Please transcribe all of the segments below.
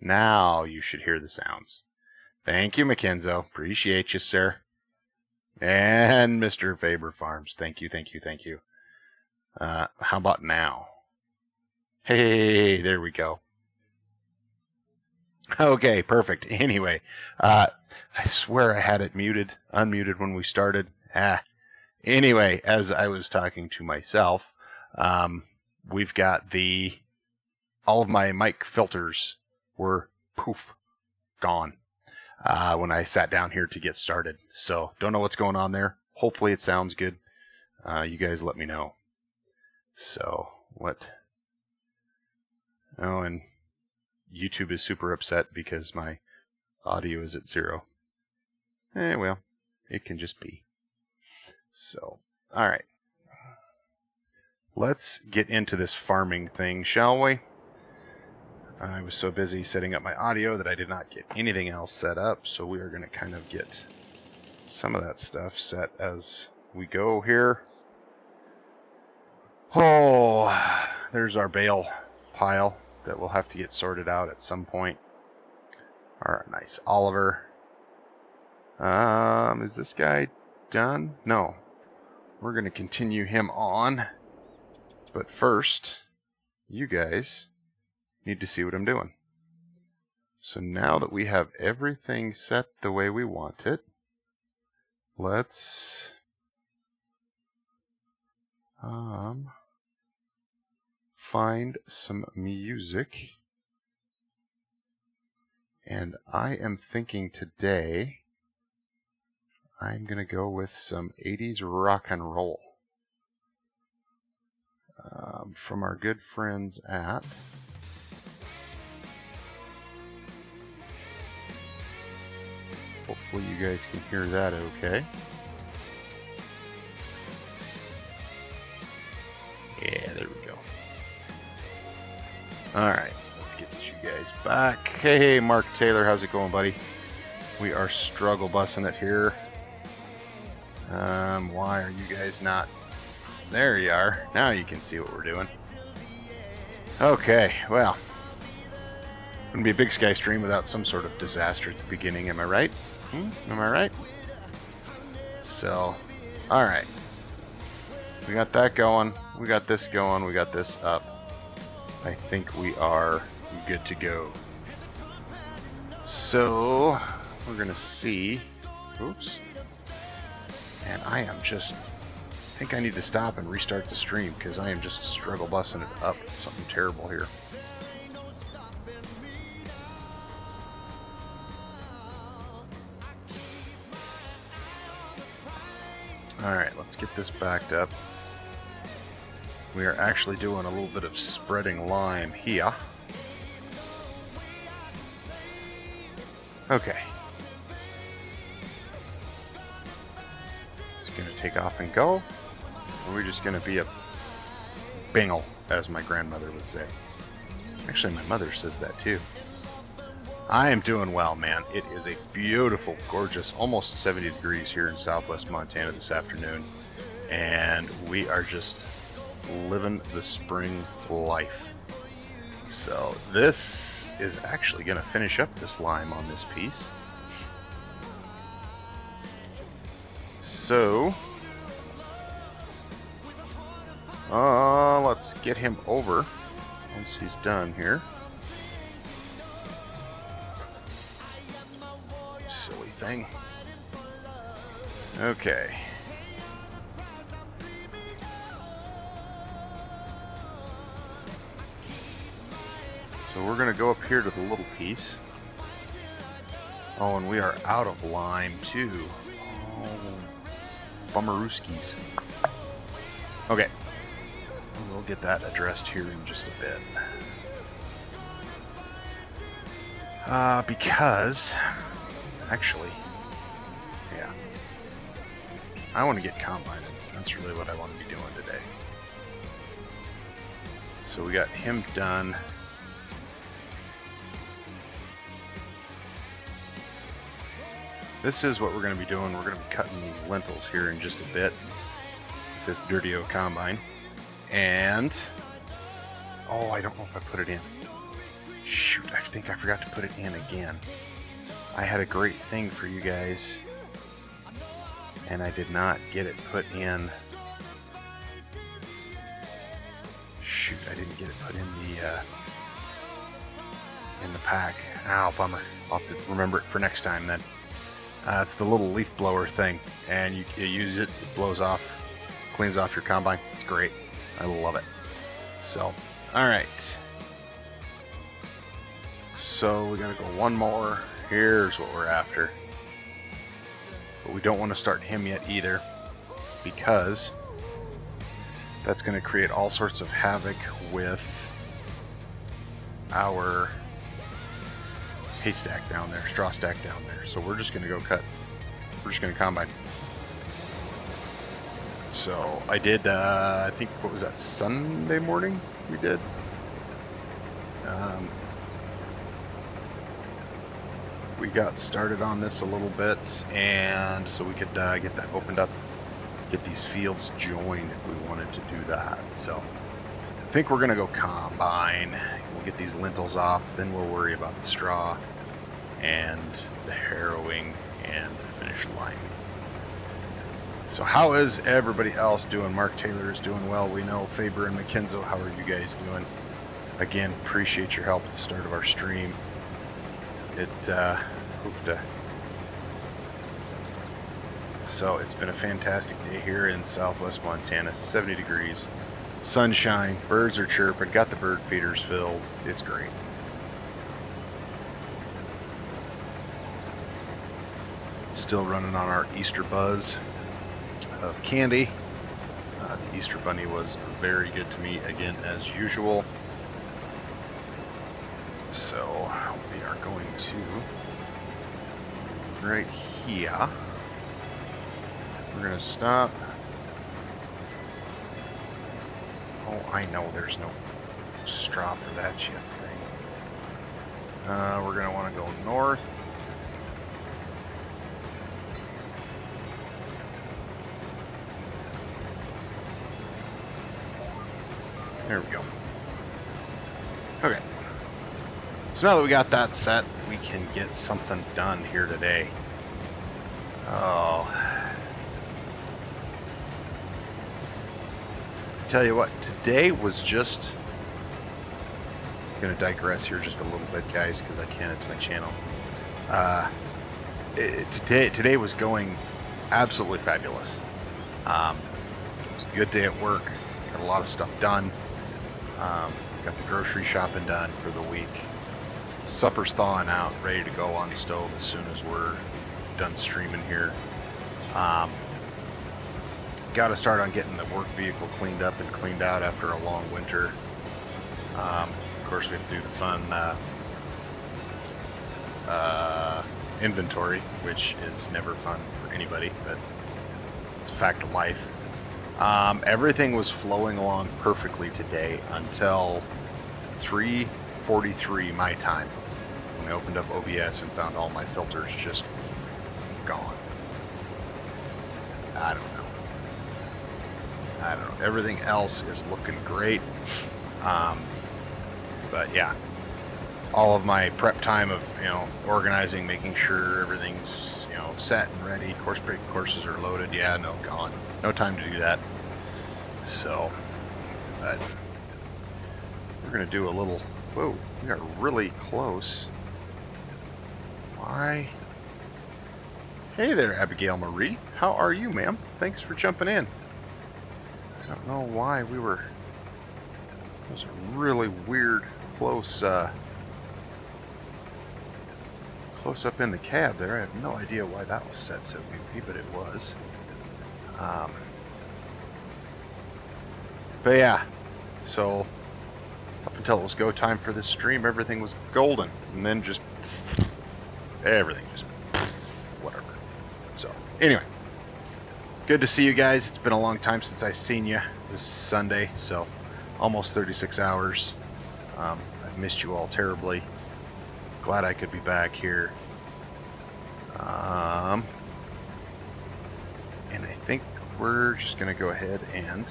Now you should hear the sounds. Thank you, Mackenzo. Appreciate you, sir. And Mr. Faber Farms. Thank you, thank you, thank you. How about now? Hey, there we go. Okay, perfect. Anyway, I swear I had it unmuted when we started. Anyway, as I was talking to myself, we've got all of my mic filters were poof, gone when I sat down here to get started. So don't know what's going on there. Hopefully it sounds good. You guys let me know. So what? Oh, and YouTube is super upset because my audio is at 0. Well, it can just be. So, all right. Let's get into this farming thing, shall we? I was so busy setting up my audio that I did not get anything else set up, so we are going to kind of get some of that stuff set as we go here. Oh, there's our bale pile that we'll have to get sorted out at some point. Our nice Oliver. Is this guy done? No. We're going to continue him on. But first, you guys need to see what I'm doing. So now that we have everything set the way we want it, let's find some music. And I am thinking today I'm going to go with some 80s rock and roll from our good friends at hopefully you guys can hear that okay. Yeah, there we go. Alright, let's get you guys back. Hey, Mark Taylor, how's it going, buddy? We are struggle bussing it here. Why are you guys not? There you are. Now you can see what we're doing. Okay, well. Wouldn't be a BigSky stream without some sort of disaster at the beginning, am I right? Am I right? So, alright. We got that going. We got this going. We got this up. I think we are good to go. So, we're going to see. Oops. And I think I need to stop and restart the stream because I am just struggle bussing it up. Something terrible here. Alright, let's get this backed up. We are actually doing a little bit of spreading lime here. Okay. It's going to take off and go. Or we're just going to be a bingle, as my grandmother would say. Actually, my mother says that too. I am doing well, man. It is a beautiful, gorgeous, almost 70 degrees here in southwest Montana this afternoon. And we are just living the spring life. So this is actually going to finish up this lime on this piece. So let's get him over once he's done here. Silly thing. Okay. So we're going to go up here to the little piece. Oh, and we are out of lime too. Oh, bummerooskies. Okay. We'll get that addressed here in just a bit. Because, actually, yeah, I want to get combined. That's really what I want to be doing today. So we got him done. This is what we're going to be doing. We're going to be cutting these lentils here in just a bit. This dirty-o combine. And, oh, I don't know if I put it in. Shoot, I think I forgot to put it in again. I had a great thing for you guys, and I did not get it put in. Shoot, I didn't get it put in the pack. Ow, bummer. I'll have to remember it for next time then. It's the little leaf blower thing, and you use it, it blows off, cleans off your combine. It's great. I love it. So, alright. So we gotta go one more. Here's what we're after. But we don't want to start him yet either, because that's going to create all sorts of havoc with our hay stack down there, straw stack down there. So we're just going to go cut. We're just going to combine. So I did, I think, what was that, Sunday morning we did? We got started on this a little bit, and so we could get that opened up, get these fields joined if we wanted to do that. So I think we're going to go combine. We'll get these lentils off, then we'll worry about the straw and the harrowing and the finish line. So how is everybody else doing? Mark Taylor is doing well, we know. Faber and McKenzo, how are you guys doing? Again, appreciate your help at the start of our stream. So it's been a fantastic day here in southwest Montana. 70 degrees, sunshine, birds are chirping, got the bird feeders filled. It's great. Still running on our Easter buzz of candy. The Easter bunny was very good to me again as usual. So we are going to right here. We're going to stop. Oh, I know there's no straw for that shit thing. We're going to want to go north. There we go. Okay. So now that we got that set, we can get something done here today. Oh. Tell you what, today was just... I'm going to digress here just a little bit, guys, because I can. It's my channel. Today was going absolutely fabulous. It was a good day at work. Got a lot of stuff done. Got the grocery shopping done for the week. Supper's thawing out, ready to go on the stove as soon as we're done streaming here. Got to start on getting the work vehicle cleaned up and cleaned out after a long winter. Of course, we have to do the fun inventory, which is never fun for anybody, but it's a fact of life. Everything was flowing along perfectly today until 3:43 my time, when I opened up OBS and found all my filters just gone. I don't know. Everything else is looking great. But yeah, all of my prep time of, organizing, making sure everything's, set and ready. Course break courses are loaded. Yeah, no, gone. No time to do that. So, but we're going to do a little... Whoa, we are really close. Why? Hey there, Abigail Marie. How are you, ma'am? Thanks for jumping in. I don't know why we were... That was a really weird close up in the cab there. I have no idea why that was set so goofy, but it was. But yeah, so up until it was go time for this stream, everything was golden, and then just everything just whatever. So anyway, good to see you guys. It's been a long time since I seen you. This Sunday, so almost 36 hours. I've missed you all terribly. Glad I could be back here. And I think we're just gonna go ahead and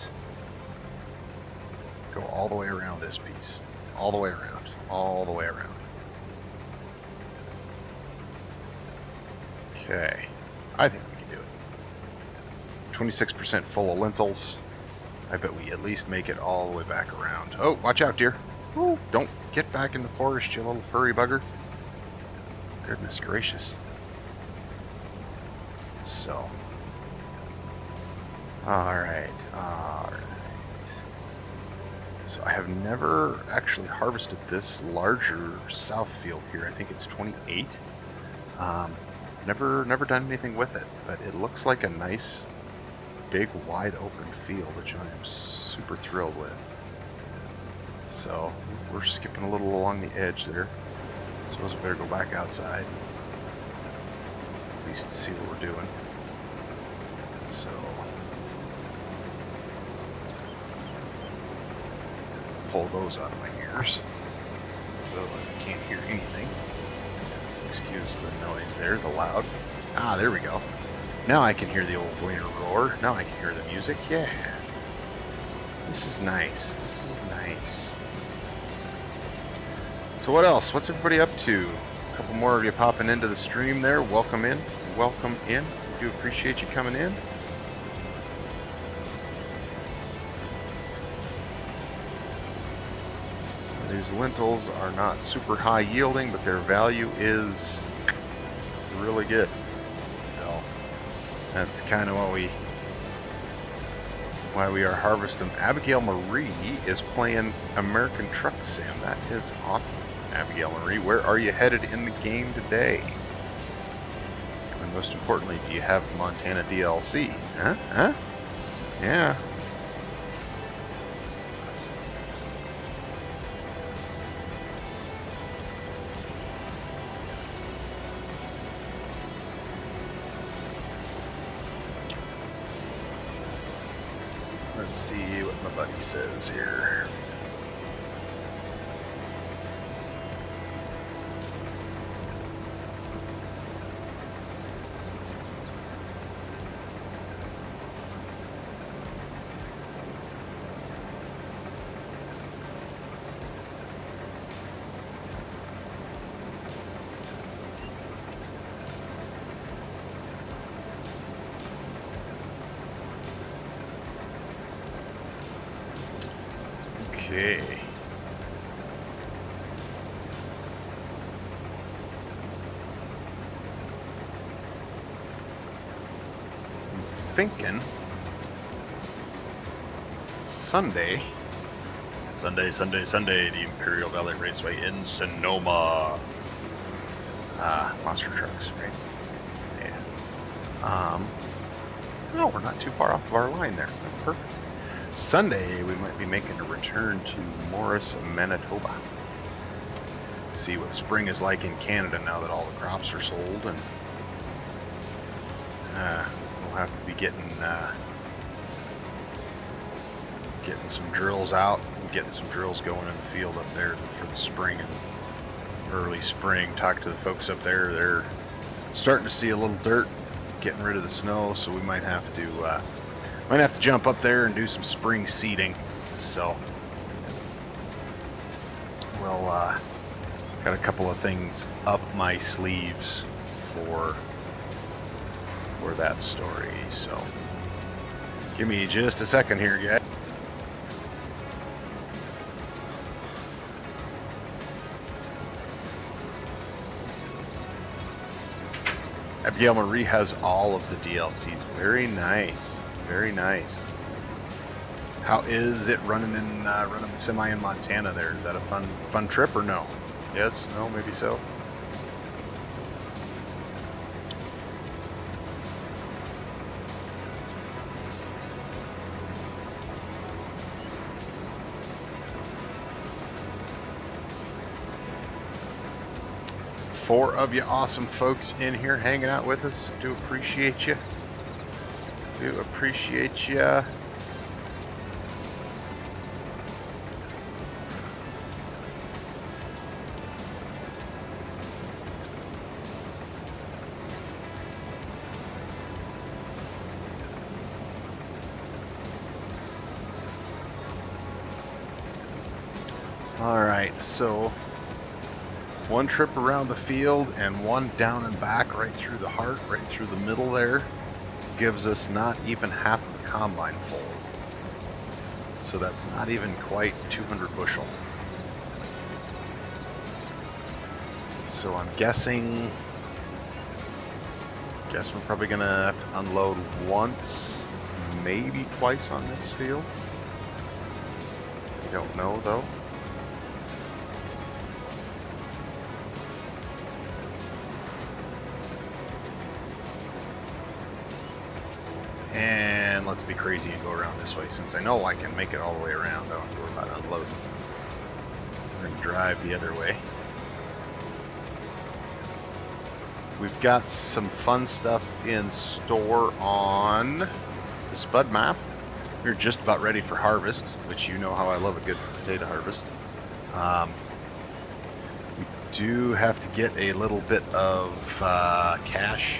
go all the way around this piece. all the way around. All the way around. Okay. I think we can do it. 26% full of lentils. I bet we at least make it all the way back around. Oh, watch out, dear. Ooh, don't get back in the forest, you little furry bugger. Goodness gracious. So. Alright. So I have never actually harvested this larger south field here. I think it's 28. Never done anything with it, but it looks like a nice, big, wide open field, which I am super thrilled with. So we're skipping a little along the edge there. Suppose we better go back outside. At least see what we're doing. So pull those out of my ears. Otherwise I can't hear anything. Excuse the noise there, the loud. Ah, there we go. Now I can hear the old winter roar. Now I can hear the music. Yeah. This is nice. This is nice. So what else? What's everybody up to? A couple more of you popping into the stream there. Welcome in. Welcome in. We do appreciate you coming in. These lentils are not super high yielding, but their value is really good. So that's kind of why we are harvesting. Abigail Marie is playing American Truck Sim. That is awesome. Abigail Marie, where are you headed in the game today? And most importantly, do you have Montana DLC? Huh? Yeah. Let's see what my buddy says here. Okay. I'm thinking Sunday, the Imperial Valley Raceway in Sonoma. Monster trucks, right? Yeah. No, we're not too far off of our line there. That's perfect. Sunday, we might be making a return to Morris, Manitoba. See what spring is like in Canada now that all the crops are sold, and we'll have to be getting some drills out and getting some drills going in the field up there for the spring and early spring. Talk to the folks up there; they're starting to see a little dirt, getting rid of the snow, so we might have to jump up there and do some spring seeding. So we'll got a couple of things up my sleeves for that story. So give me just a second here, guys. Abigail Marie has all of the DLCs. Very nice. Very nice. How is it running the semi in Montana there? Is that a fun trip or no? Yes, no, maybe so. Four of you awesome folks in here hanging out with us. Do appreciate you. Do appreciate you. Alright, so one trip around the field and one down and back right through the heart, right through the middle there, gives us not even half of the combine full. So that's not even quite 200 bushel. So I'm guessing we're probably gonna have to unload once, maybe twice on this field. I don't know though. And let's be crazy and go around this way, since I know I can make it all the way around. I don't have to worry about unloading. We're going to drive the other way. We've got some fun stuff in store on the Spud map. We're just about ready for harvest, which you know how I love a good potato harvest. We do have to get a little bit of cash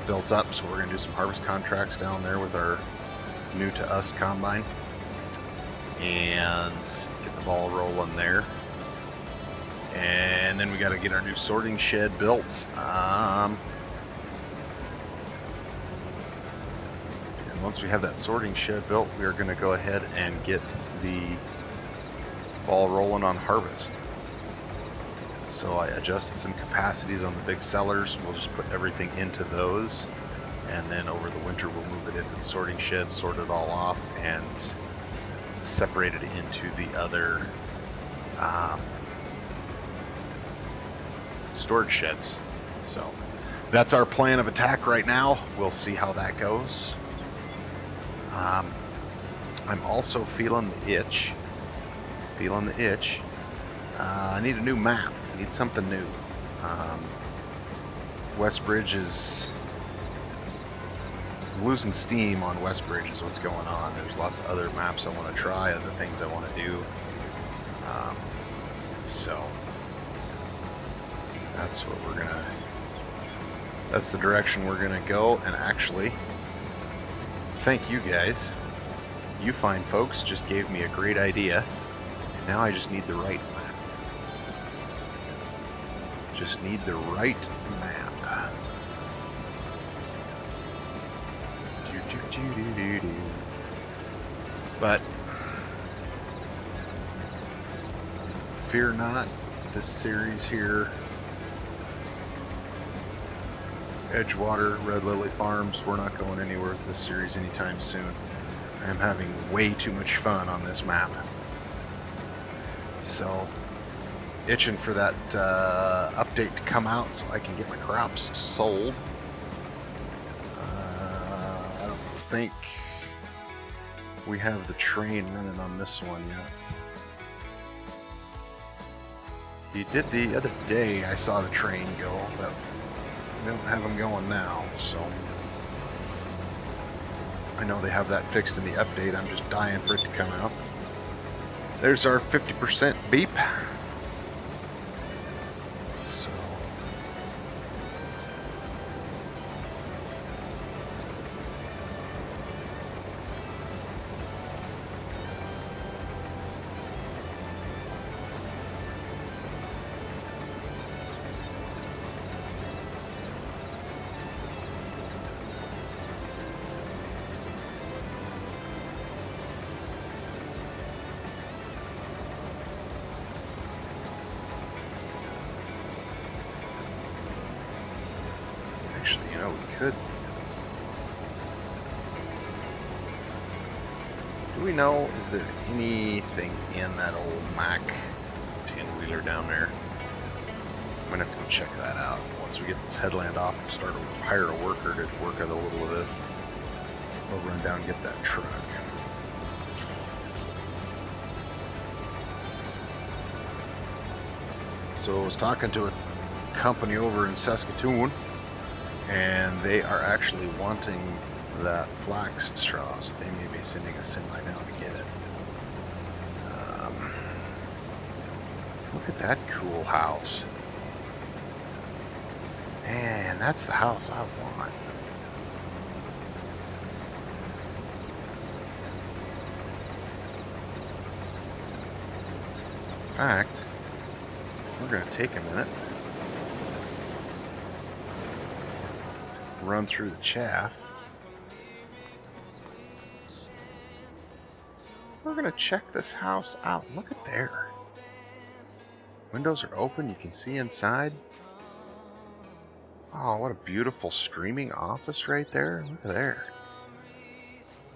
built up, so we're going to do some harvest contracts down there with our new to us combine and get the ball rolling there. And then we got to get our new sorting shed built. And once we have that sorting shed built, we are going to go ahead and get the ball rolling on harvest. So I adjusted some capacities on the big sellers. We'll just put everything into those, and then over the winter we'll move it into the sorting shed, sort it all off, and separate it into the other storage sheds. So that's our plan of attack right now. We'll see how that goes. I'm also feeling the itch. I need a new map. I need something new. Westbridge is losing steam on Westbridge is what's going on. There's lots of other maps I want to try, other things I want to do. So that's the direction we're gonna go. And actually, thank you guys. You fine folks just gave me a great idea. Now I just need the right map. Just need the right map. But fear not, this series here, Edgewater, Red Lily Farms, we're not going anywhere with this series anytime soon. I'm having way too much fun on this map. So, itching for that update to come out so I can get my crops sold. I don't think we have the train running on this one yet. He did the other day, I saw the train go, but we don't have them going now, so I know they have that fixed in the update. I'm just dying for it to come out. There's our 50% beep. So actually, you know, we could. Do we know, is there anything in that old Mack 10-wheeler down there? I'm gonna have to go check that out. Once we get this headland off, we'll start to hire a worker to work at a little of this. We'll run down and get that truck. So I was talking to a company over in Saskatoon, and they are actually wanting that flax straw, so they may be sending a semi down to get it. Look at that cool house. Man, that's the house I want. fact, we're going to take a minute, run through the chaff. We're going to check this house out. Look at there. Windows are open. You can see inside. Oh, what a beautiful streaming office right there. Look at there.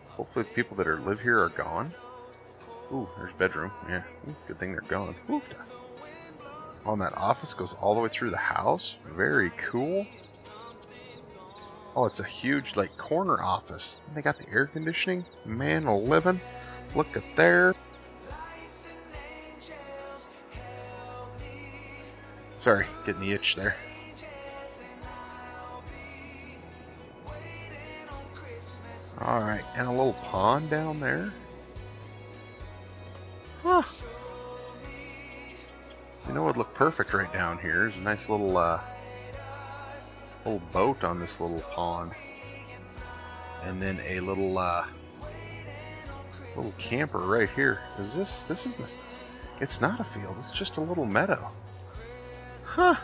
Hopefully the people that live here are gone. Ooh, there's bedroom. Yeah, ooh, good thing they're gone. Ooh. Oh, and that office goes all the way through the house. Very cool. Oh, it's a huge, like, corner office. They got the air conditioning. Man, living. Look at there. Sorry, getting the itch there. Alright, and a little pond down there. Huh. You know what would look perfect right down here is a nice little little boat on this little pond. And then a little little camper right here. This isn't, it's not a field, it's just a little meadow. Huh.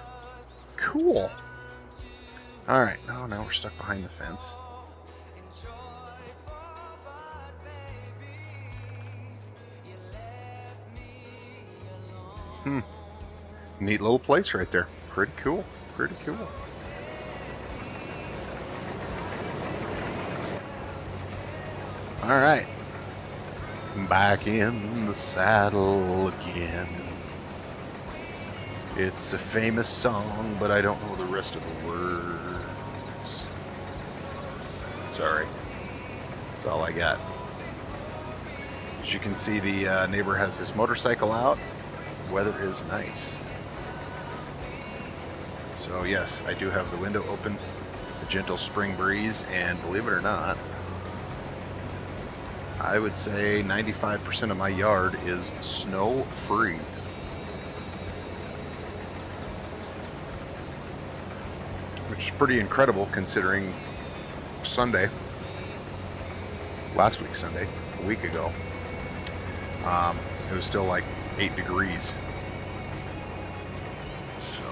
Cool. Alright, now we're stuck behind the fence. Neat little place right there. Pretty cool. Pretty cool. Alright. Back in the saddle again. It's a famous song, but I don't know the rest of the words. Sorry. That's all I got. As you can see, the neighbor has his motorcycle out. Weather is nice. So yes, I do have the window open, a gentle spring breeze, and believe it or not, I would say 95% of my yard is snow-free. Which is pretty incredible considering Sunday, last week Sunday, a week ago, it was still like 8 degrees. So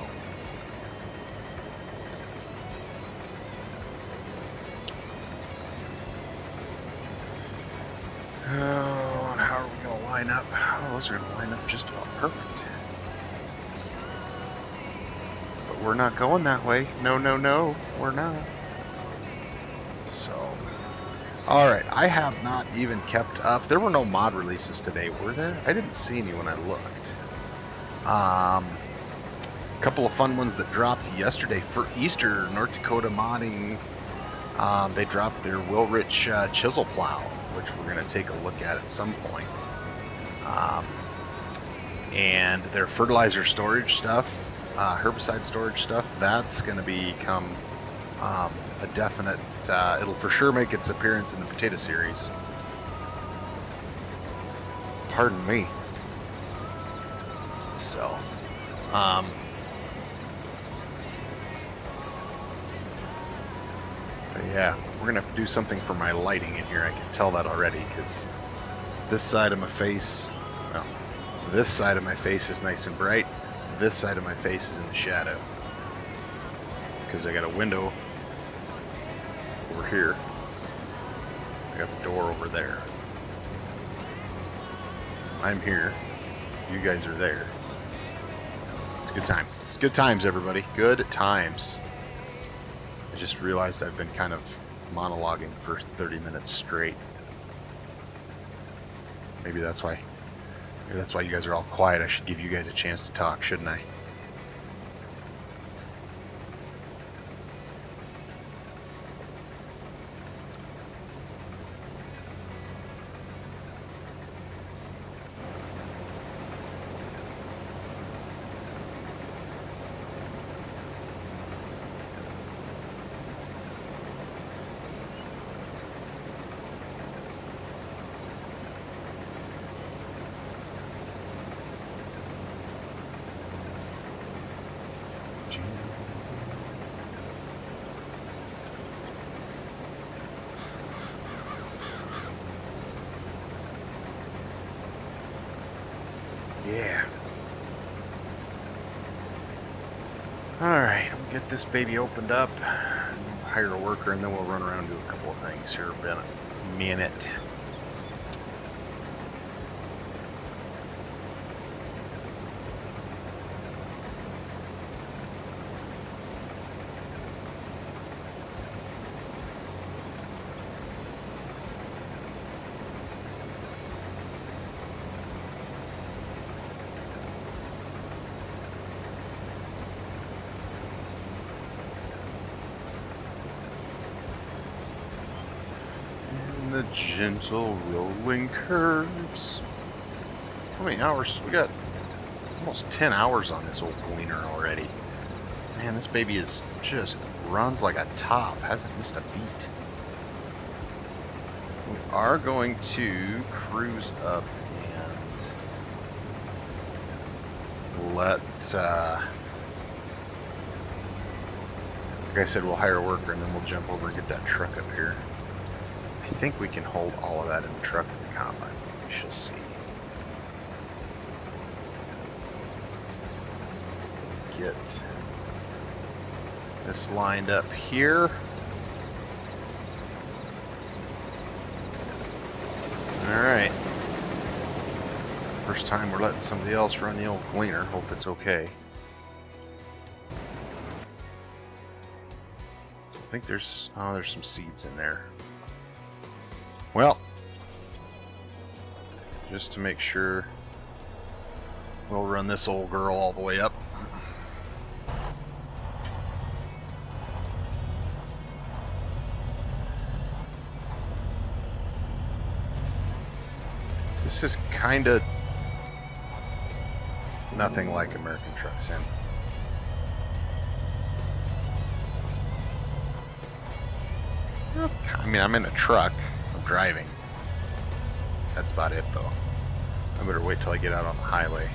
oh, how are we gonna line up? Oh, those are gonna line up just about perfect. But we're not going that way. No, we're not. So alright, I have not even kept up. There were no mod releases today, were there? I didn't see any when I looked. A couple of fun ones that dropped yesterday for Easter. North Dakota modding, they dropped their Will-Rich chisel plow, which we're going to take a look at some point. And their fertilizer storage stuff, herbicide storage stuff, that's going to become a definite, it'll for sure make its appearance in the potato series. Pardon me. So, but yeah, we're gonna have to do something for my lighting in here. I can tell that already, because this side of my face, well, this side of my face is nice and bright. This side of my face is in the shadow, because I got a window over here. I got the door over there. I'm here. You guys are there. It's a good time. It's good times, everybody. Good times. I just realized I've been kind of monologuing for 30 minutes straight. Maybe that's why. Maybe that's why you guys are all quiet. I should give you guys a chance to talk, shouldn't I? Yeah. Alright, we'll get this baby opened up, hire a worker, and then we'll run around and do a couple of things here in a minute. The gentle rolling curves. How many hours? We got almost 10 hours on this old gleaner already. Man, this baby is just runs like a top. Hasn't missed a beat. We are going to cruise up and let, like I said, we'll hire a worker and then we'll jump over and get that truck up here. I think we can hold all of that in the truck at the combine. We shall see. Get this lined up here. Alright. First time we're letting somebody else run the old gleaner. Hope it's okay. I think there's some seeds in there. Well, just to make sure, we'll run this old girl all the way up. This is kind of nothing like American Truck Sim. I mean, I'm in a truck. Driving. That's about it though. I better wait till I get out on the highway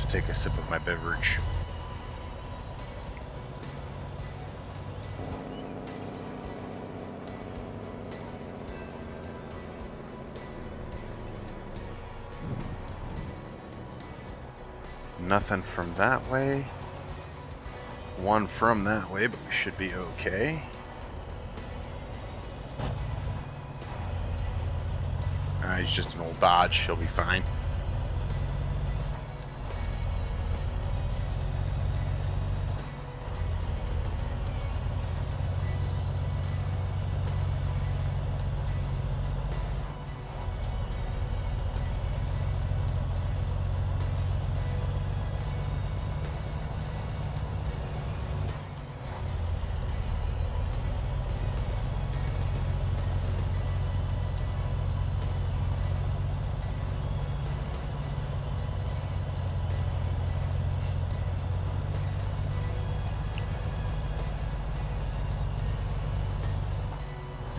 to take a sip of my beverage. Nothing from that way. One from that way, but we should be okay. He's just an old Dodge, he'll be fine.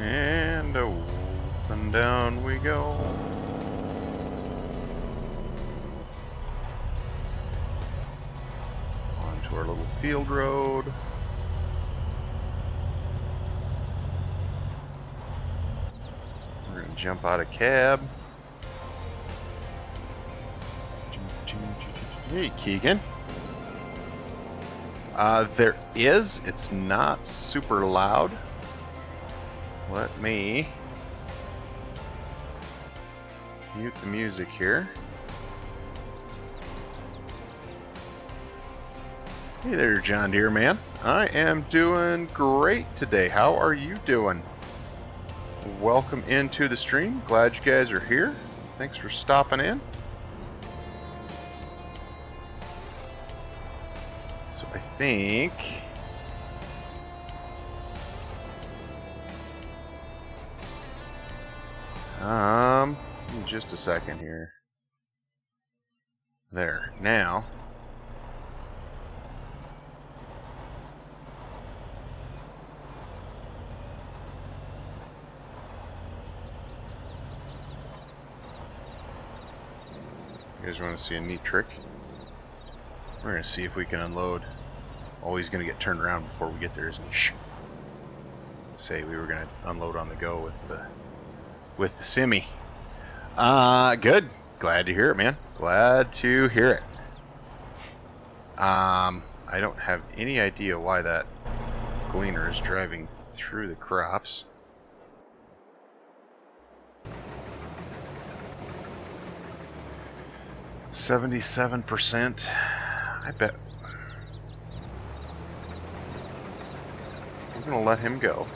And up and down we go. Onto our little field road. We're going to jump out of cab. Hey, Keegan. It's not super loud. Let me mute the music here. Hey there, John Deere man. I am doing great today. How are you doing? Welcome into the stream. Glad you guys are here. Thanks for stopping in. So I think just a second here. There. Now you guys want to see a neat trick? We're going to see if we can unload. Oh, he's going to get turned around before we get there, isn't he? Say we were going to unload on the go with the semi. Good. Glad to hear it, man. Glad to hear it. I don't have any idea why that gleaner is driving through the crops. %77%. I bet we're gonna let him go.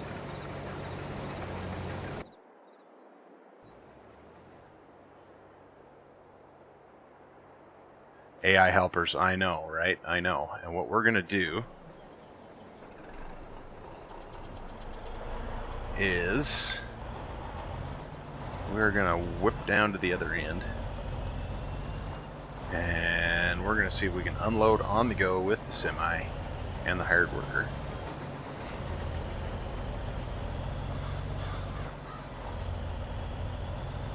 AI helpers, I know, right? I know. And what we're gonna do is we're gonna whip down to the other end, and we're gonna see if we can unload on the go with the semi and the hired worker.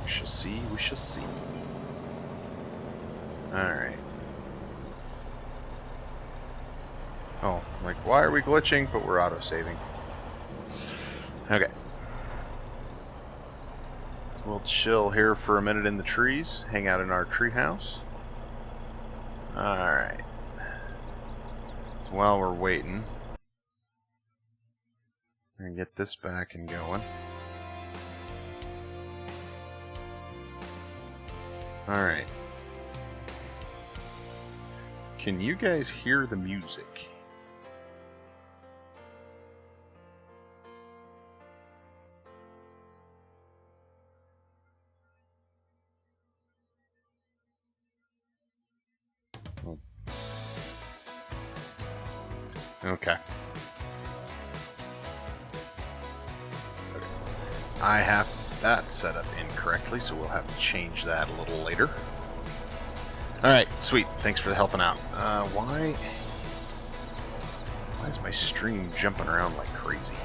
We shall see, we shall see. Alright. Oh, like, why are we glitching? But we're auto-saving. Okay. So we'll chill here for a minute in the trees, hang out in our treehouse. Alright. While we're waiting, and get this back and going. Alright. Can you guys hear the music? Okay. I have that set up incorrectly, so we'll have to change that a little later. Alright, sweet. Thanks for helping out. Why is my stream jumping around like crazy?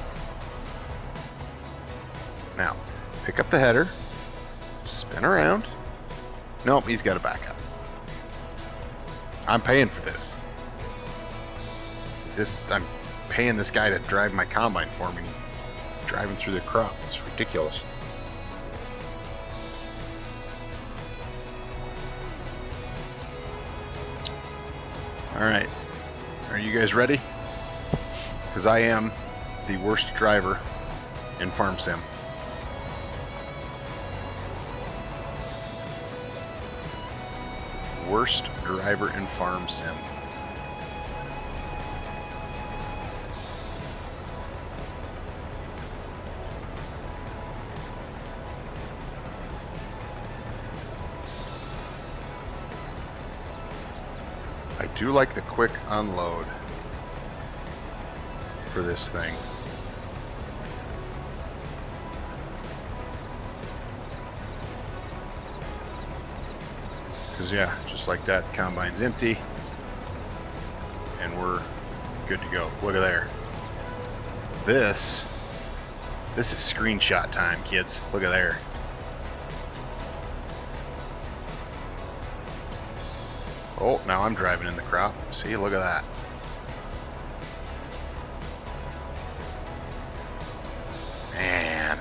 Now, pick up the header, spin around. Nope, he's got to back up. I'm paying for this. I'm paying this guy to drive my combine for me. He's driving through the crop. It's ridiculous. Alright. Are you guys ready? Because I am the worst driver in Farm Sim. Worst driver in Farm Sim. I do like the quick unload for this thing. Because yeah, just like that, combine's empty and we're good to go. Look at there. This is screenshot time, kids. Look at there. Oh, now I'm driving in the crop. See, look at that. Man.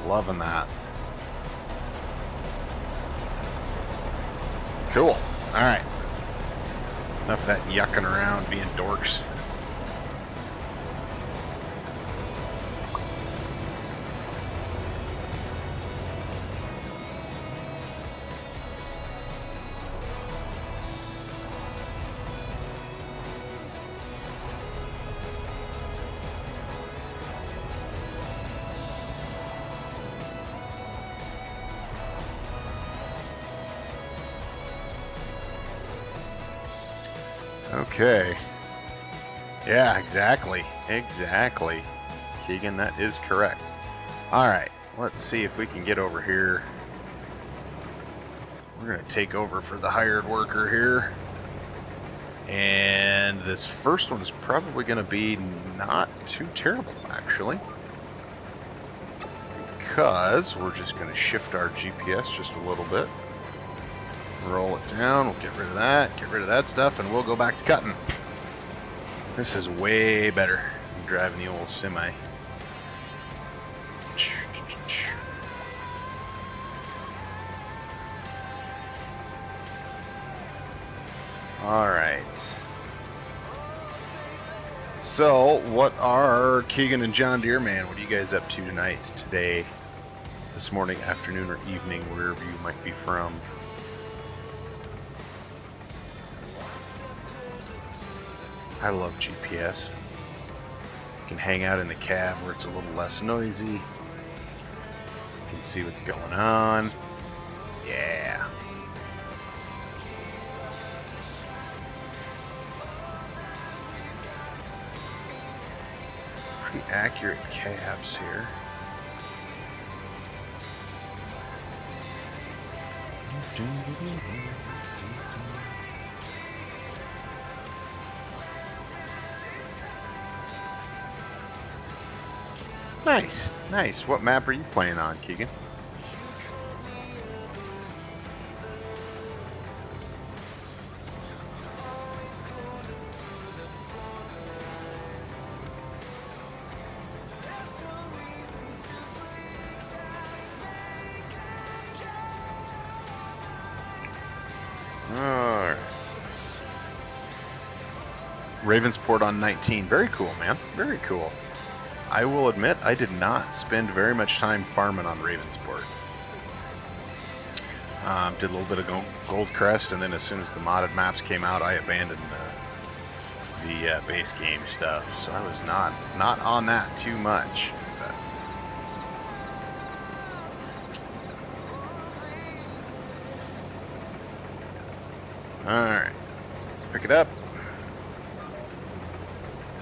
Loving that. Cool. Alright. Enough of that yucking around being dorks. Okay. Yeah, exactly. Exactly. Keegan, that is correct. Alright, let's see if we can get over here. We're going to take over for the hired worker here. And this first one is probably going to be not too terrible, actually. Because we're just going to shift our GPS just a little bit. Roll it down, we'll get rid of that stuff, and we'll go back to cutting. This is way better than driving the old semi. Alright. So, what are Keegan and John Deere, man? What are you guys up to tonight, today, this morning, afternoon, or evening, wherever you might be from? I love GPS. You can hang out in the cab where it's a little less noisy. You can see what's going on. Yeah. Pretty accurate cabs here. Nice, nice. What map are you playing on, Keegan? Alright. Ravensport on 19. Very cool, man. Very cool. I will admit, I did not spend very much time farming on Ravensport. Did a little bit of Goldcrest, and then as soon as the modded maps came out, I abandoned the base game stuff. So I was not on that too much. Alright, let's pick it up.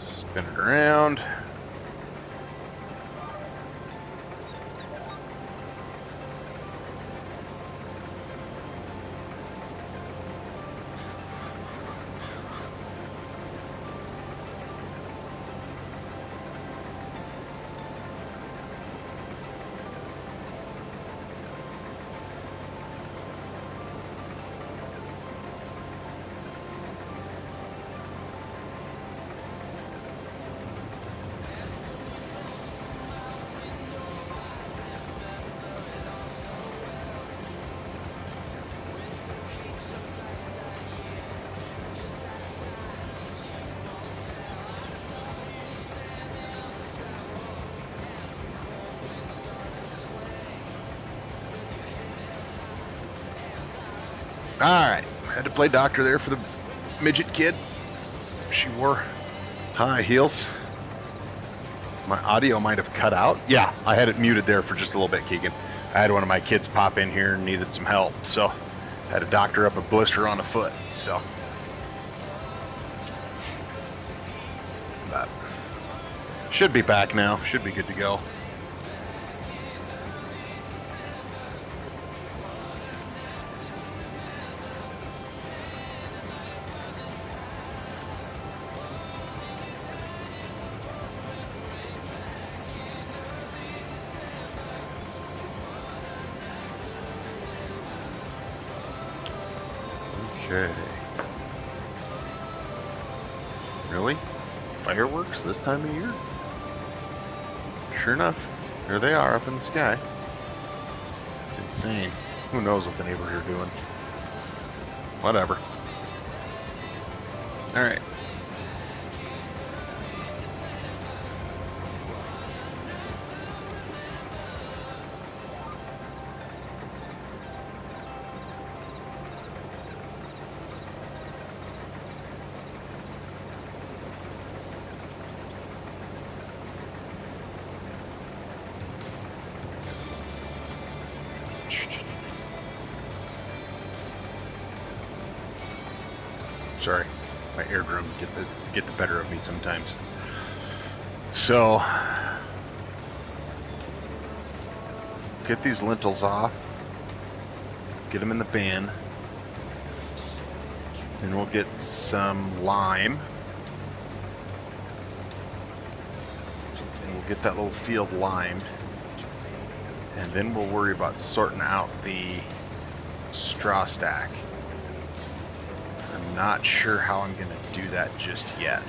Spin it around. Alright, had to play doctor there for the midget kid. She wore high heels. My audio might have cut out. Yeah, I had it muted there for just a little bit, Keegan. I had one of my kids pop in here and needed some help, so had to doctor up a blister on a foot, so. But should be back now, should be good to go. Okay. Really? Fireworks this time of year? Sure enough, here they are up in the sky. It's insane. Who knows what the neighbors are doing? Whatever. Alright. Sorry, my eardrum get the better of me sometimes. So, get these lentils off, get them in the bin, and we'll get some lime, and we'll get that little field limed, and then we'll worry about sorting out the straw stack. I'm not sure how I'm going to do that just yet.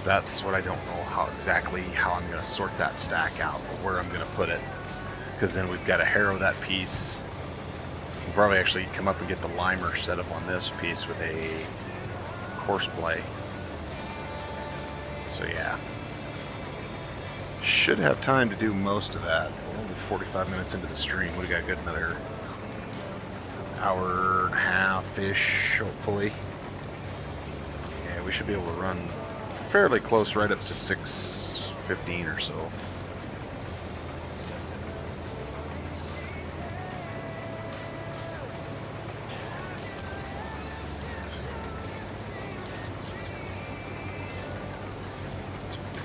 That's what I don't know, how I'm going to sort that stack out, or where I'm going to put it. because then we've got to harrow that piece. We'll probably actually come up and get the limer set up on this piece with a coarse blade. So yeah, should have time to do most of that. We're only 45 minutes into the stream. We got a good another hour and a half-ish, hopefully. Yeah, we should be able to run fairly close, right up to 6:15 or so.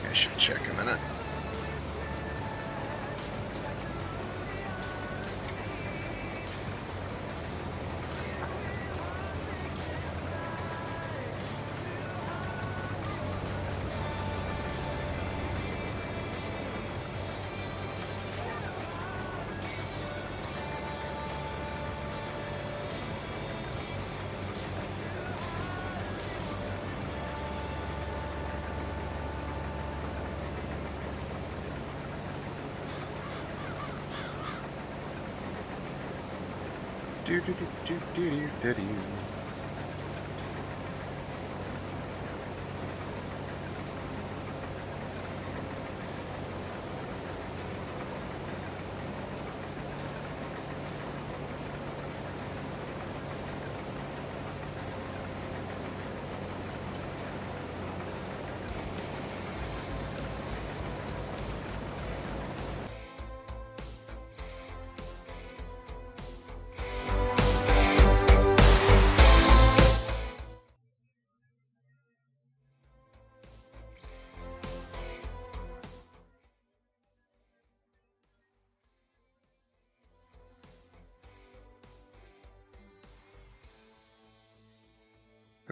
I should check a minute.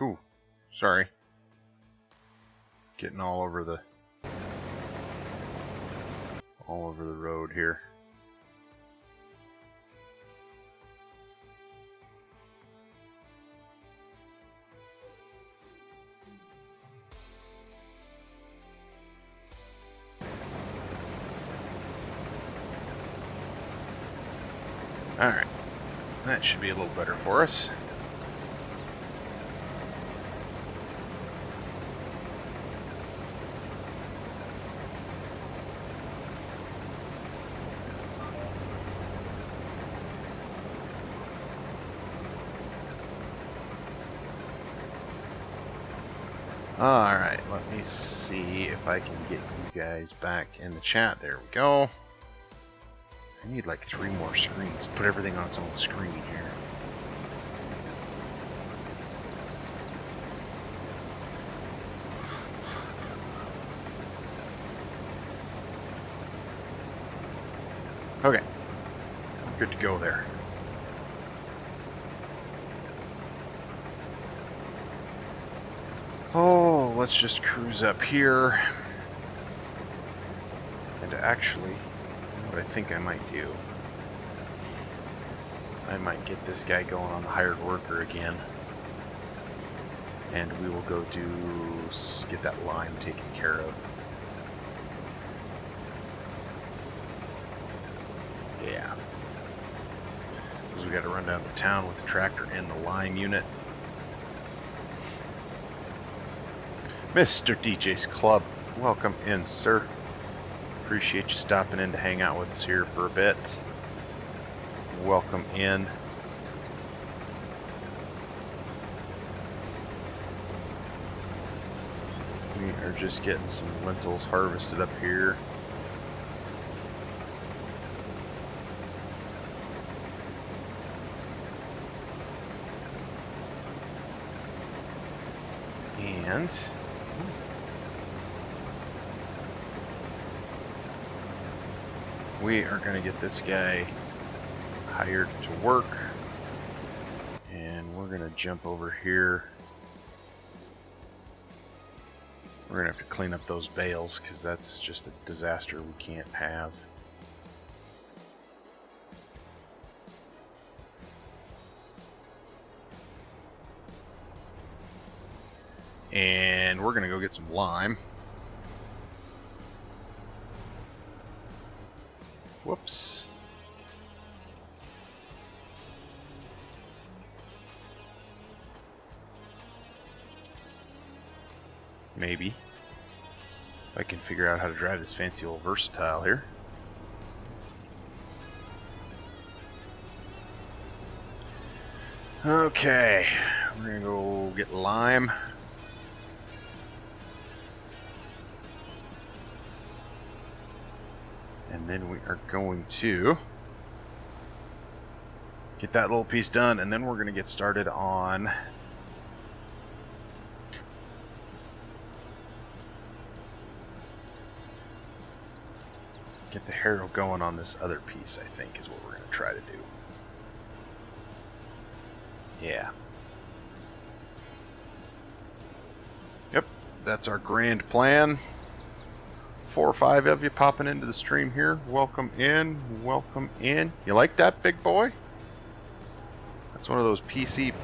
Ooh, sorry. Getting all over the road here. All right, that should be a little better for us. Alright, let me see if I can get you guys back in the chat. There we go. I need like 3 more screens. Put everything on its own screen here. Okay. Good to go there. Oh, let's just cruise up here. And actually, what I think I might do, I might get this guy going on the hired worker again. And we will go get that lime taken care of. Yeah. Because we got to run down to town with the tractor and the lime unit. Mr. DJ's Club, welcome in, sir. Appreciate you stopping in to hang out with us here for a bit. Welcome in. We are just getting some lentils harvested up here. And we are going to get this guy hired to work, and we're going to jump over here. We're going to have to clean up those bales because that's just a disaster we can't have. And we're going to go get some lime. Whoops. Maybe. If I can figure out how to drive this fancy old Versatile here. Okay, we're gonna go get lime. And then we are going to get that little piece done, and then we're gonna get started on get the harrow going on this other piece, I think, is what we're going to try to do. Yeah. Yep, that's our grand plan. 4 or 5 of you popping into the stream here. Welcome in, welcome in. You like that, big boy? That's one of those PC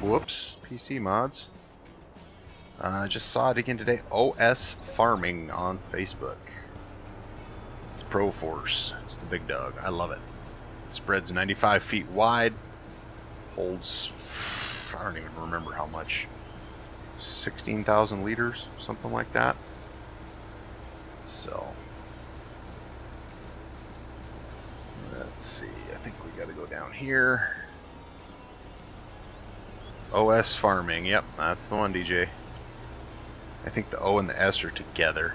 mods. I just saw it again today. OS Farming on Facebook. Pro Force. It's the big dog. I love it. It spreads 95 feet wide. Holds, I don't even remember how much. 16,000 liters, something like that. So, let's see. I think we got to go down here. OS Farming. Yep, that's the one, DJ. I think the O and the S are together.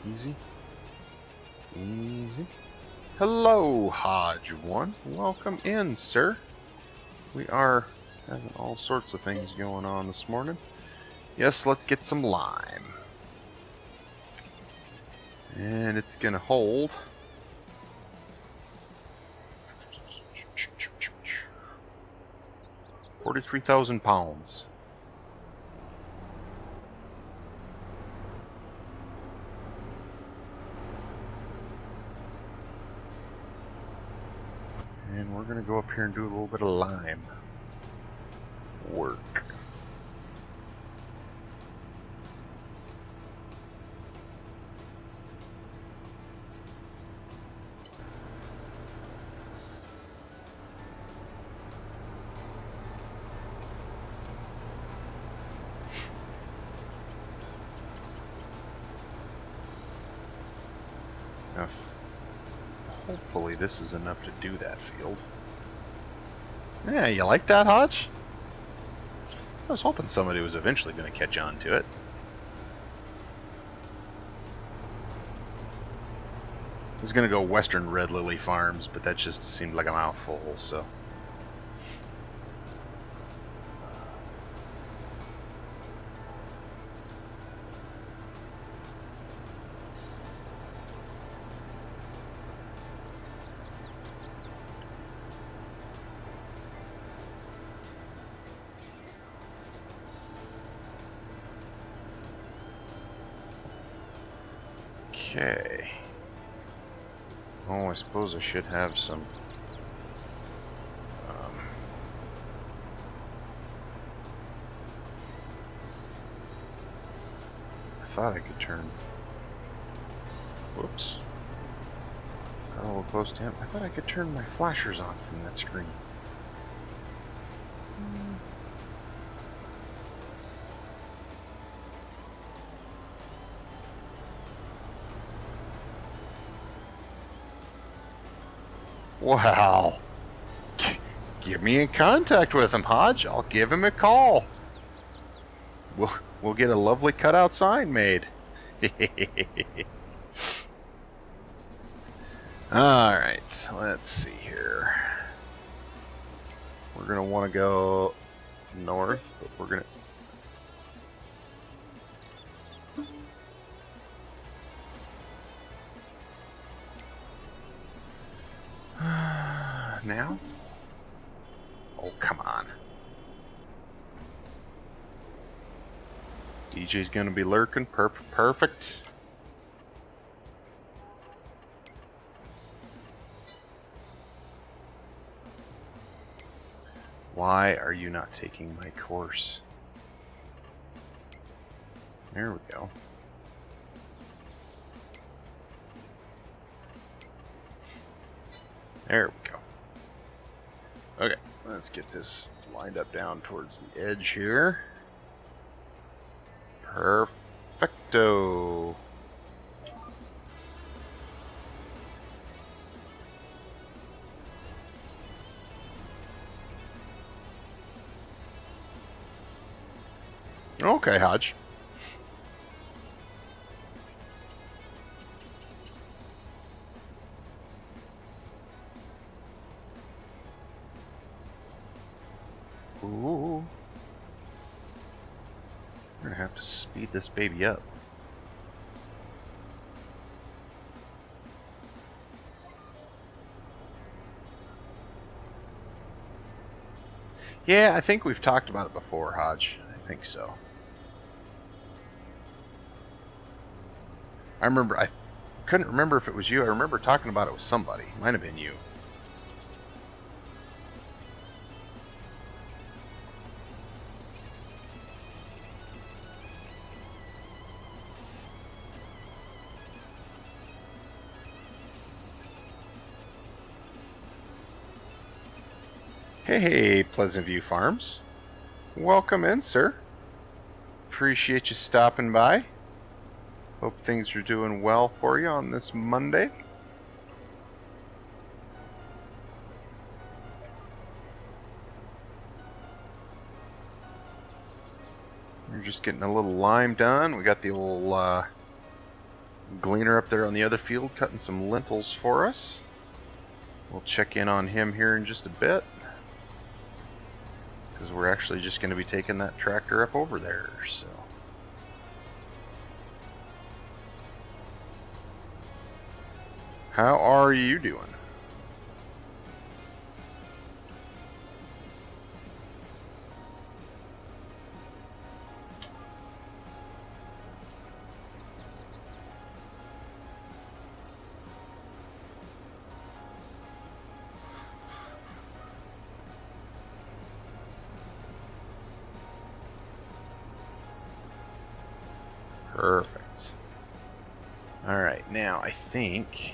Easy. Easy. Hello, Hodge1. Welcome in, sir. We are having all sorts of things going on this morning. Yes, let's get some lime. And it's going to hold 43,000 pounds. And we're going to go up here and do a little bit of lime work. Now, hopefully this is enough to do that field. Yeah, you like that, Hodge? I was hoping somebody was eventually going to catch on to it. I was going to go Western Red Lily Farms, but that just seemed like a mouthful, so... Okay. Oh, I suppose I should have some... I thought I could turn... Whoops. Got a little close to him. I thought I could turn my flashers on from that screen. Wow. Get me in contact with him, Hodge. I'll give him a call. We'll get a lovely cutout sign made. Alright, let's see here. We're going to want to go north, but we're going to... Now? Oh, come on. DJ's gonna be lurking. Perfect. Why are you not taking my course? There we go. There we go. Okay, let's get this lined up down towards the edge here. Perfecto. Okay, Hodge. Ooh. We're gonna have to speed this baby up. Yeah, I think we've talked about it before, Hodge. I think so. I couldn't remember if it was you. I remember talking about it with somebody. Might have been you. Hey, Pleasant View Farms. Welcome in, sir. Appreciate you stopping by. Hope things are doing well for you on this Monday. We're just getting a little lime done. We got the old gleaner up there on the other field cutting some lentils for us. We'll check in on him here in just a bit, because we're actually just going to be taking that tractor up over there. So how are you doing? Perfect. Alright, now I think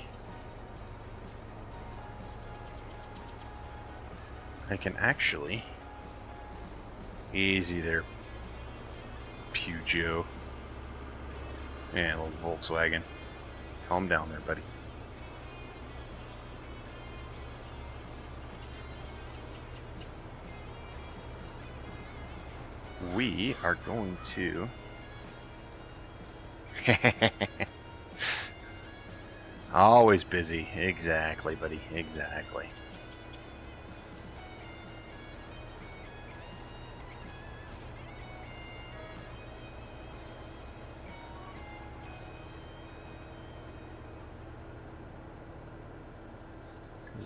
I can actually... Easy there, Pew Joe. Yeah, little Volkswagen. Calm down there, buddy. We are going to... Always busy. Exactly, buddy. Exactly.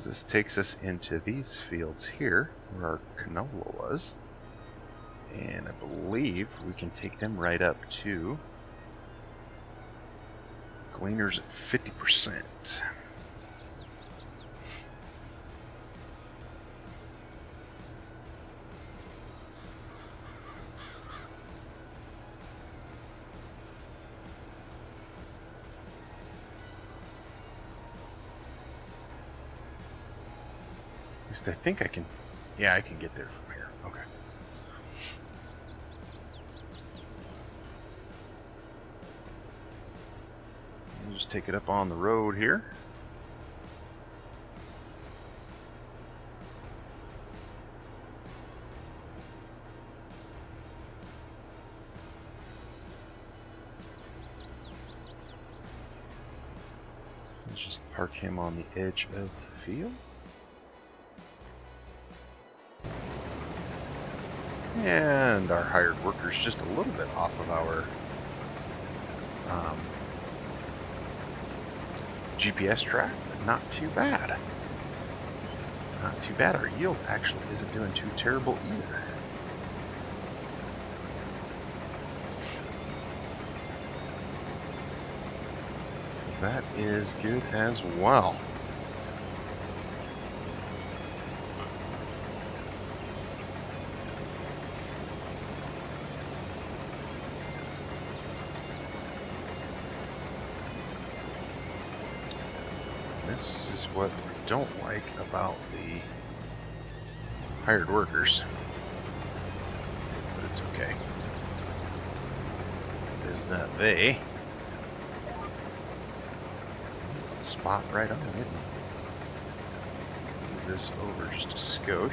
This takes us into these fields here where our canola was, and I believe we can take them right up to gleaners at 50%. At least I think I can. Yeah, I can get there from here. Okay. We'll just take it up on the road here. Let's just park him on the edge of the field. And our hired worker's just a little bit off of our GPS track, but not too bad. Not too bad. Our yield actually isn't doing too terrible either. that is good as well. This is what I don't like about the hired workers, but it's okay. Is that they spot right on, didn't they? Move this over just a skosh.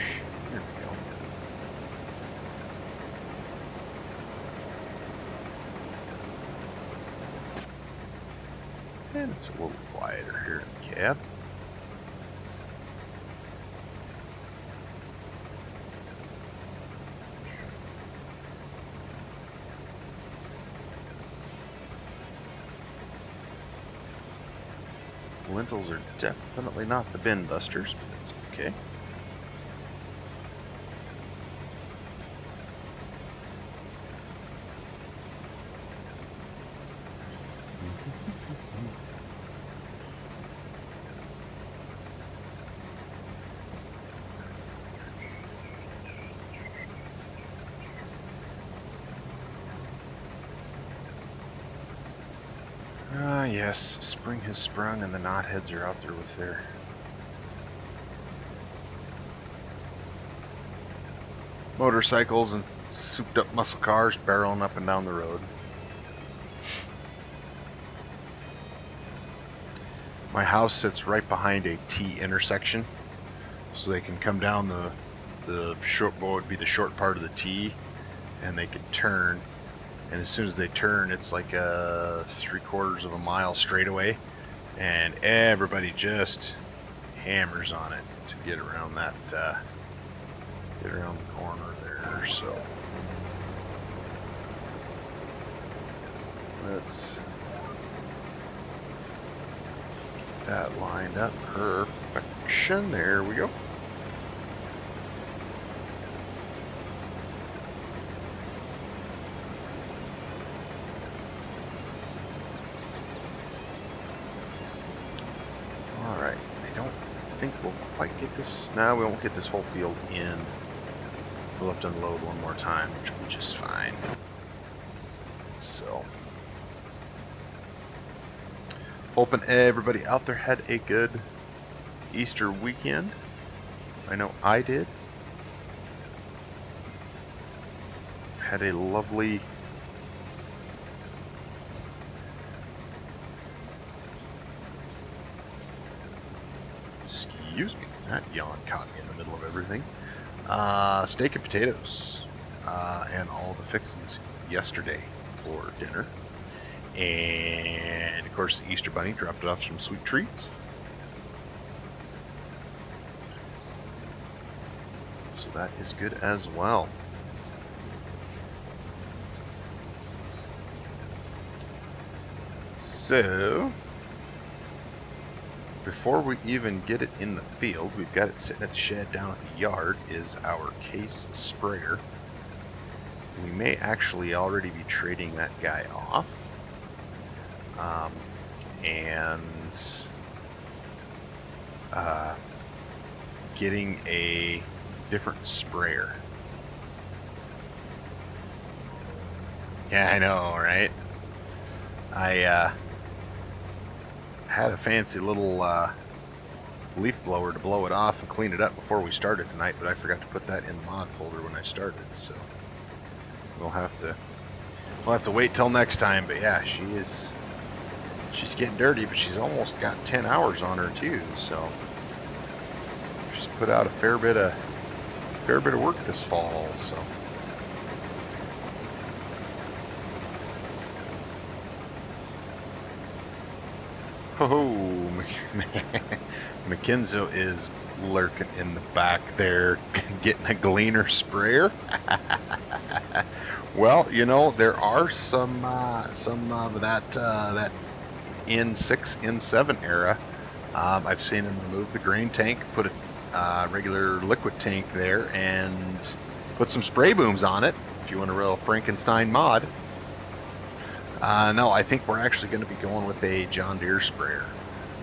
There we go. And it's a little quieter here in the cab. Lentils are definitely not the bin busters, but that's okay. Ah, yes, spring has sprung and the knotheads are out there with their motorcycles and souped up muscle cars barreling up and down the road. My house sits right behind a T intersection, so they can come down the short, what would be the short part of the T, and they can turn. And as soon as they turn, it's like a 3/4 of a mile straightaway, and everybody just hammers on it to get around that, get around the corner there. So let's get that lined up perfection. There we go. Alright, I don't think we'll quite get this. No, we won't get this whole field in. We'll have to unload one more time, which will be just fine. So, hoping everybody out there had a good Easter weekend. I know I did. Had a lovely excuse me, that yawn caught me in the middle of everything. Steak and potatoes and all the fixings yesterday for dinner. And of course the Easter Bunny dropped off some sweet treats. So that is good as well. So before we even get it in the field, we've got it sitting at the shed down at the yard, is our case sprayer. We may actually already be trading that guy off. And getting a different sprayer. Yeah, I know, right? I had a fancy little leaf blower to blow it off and clean it up before we started tonight, but I forgot to put that in the mod folder when I started, so we'll have to wait till next time. But yeah, she's getting dirty, but she's almost got 10 hours on her too, so she's put out a fair bit of work this fall. So oh, Mackenzie is lurking in the back there, getting a gleaner sprayer. Well, you know, there are some of that N6, N7 era. I've seen him remove the grain tank, put a regular liquid tank there, and put some spray booms on it. If you want a real Frankenstein mod. No, I think we're actually going to be going with a John Deere sprayer.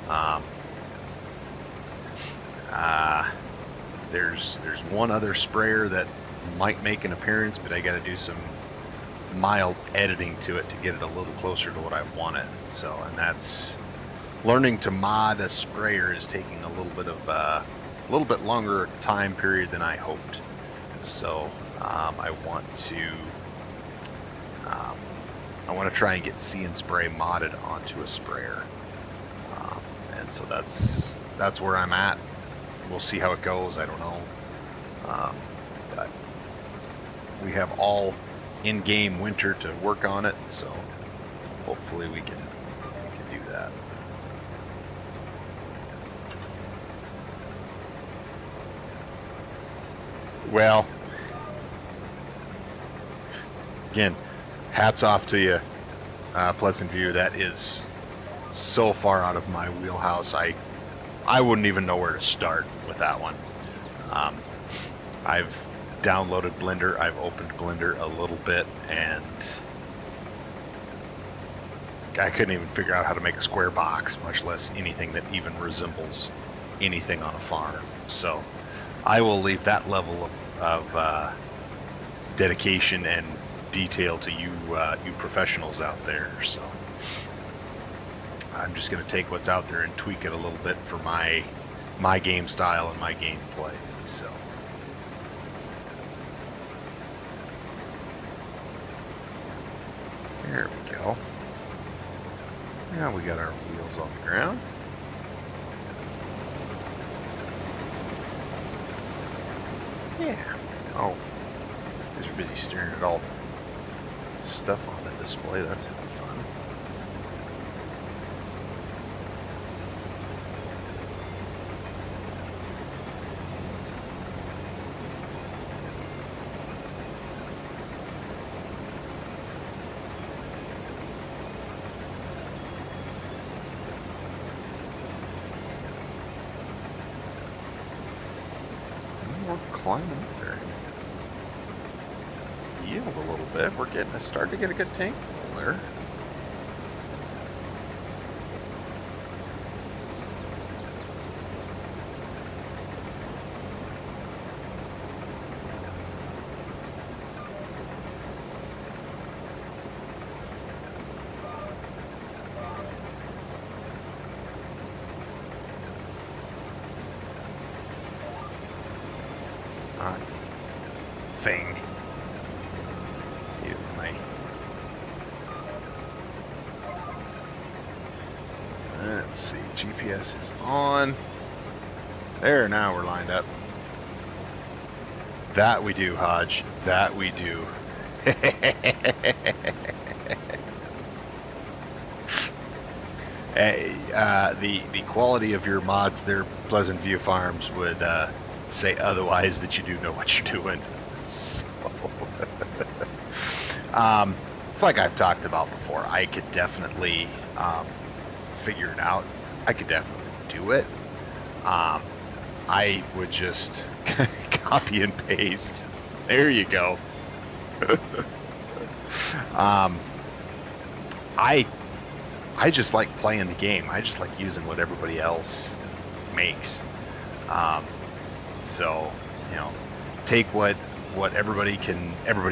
Um, there's one other sprayer that might make an appearance, but I got to do some mild editing to it to get it a little closer to what I want it. So, and that's learning to mod a sprayer is taking a little bit longer time period than I hoped. So, I want to try and get See and Spray modded onto a sprayer, and so that's where I'm at. We'll see how it goes. I don't know, but we have all in-game winter to work on it, so hopefully we can do that. Well, again, hats off to you, Pleasant View. That is so far out of my wheelhouse. I wouldn't even know where to start with that one. I've downloaded Blender, I've opened Blender a little bit, and I couldn't even figure out how to make a square box, much less anything that even resembles anything on a farm. So I will leave that level of dedication and detail to you professionals out there. So I'm just going to take what's out there and tweak it a little bit for my game style and my gameplay. So there we go. Now we got our wheels on the ground. Yeah. Oh, these are busy staring at all the stuff on the display. That's fun. Climbing up there. Yield a little bit. We're starting to get a good tank full there. Thing. Let's see, GPS is on. There, now we're lined up. That we do, Hodge. That we do. Hey, the quality of your mods there, Pleasant View Farms, would say otherwise, that you do know what you're doing. So, it's like I've talked about before. I could definitely figure it out. I could definitely do it. I would just copy and paste. There you go. I just like playing the game. I just like using what everybody else makes. So, you know, take what everybody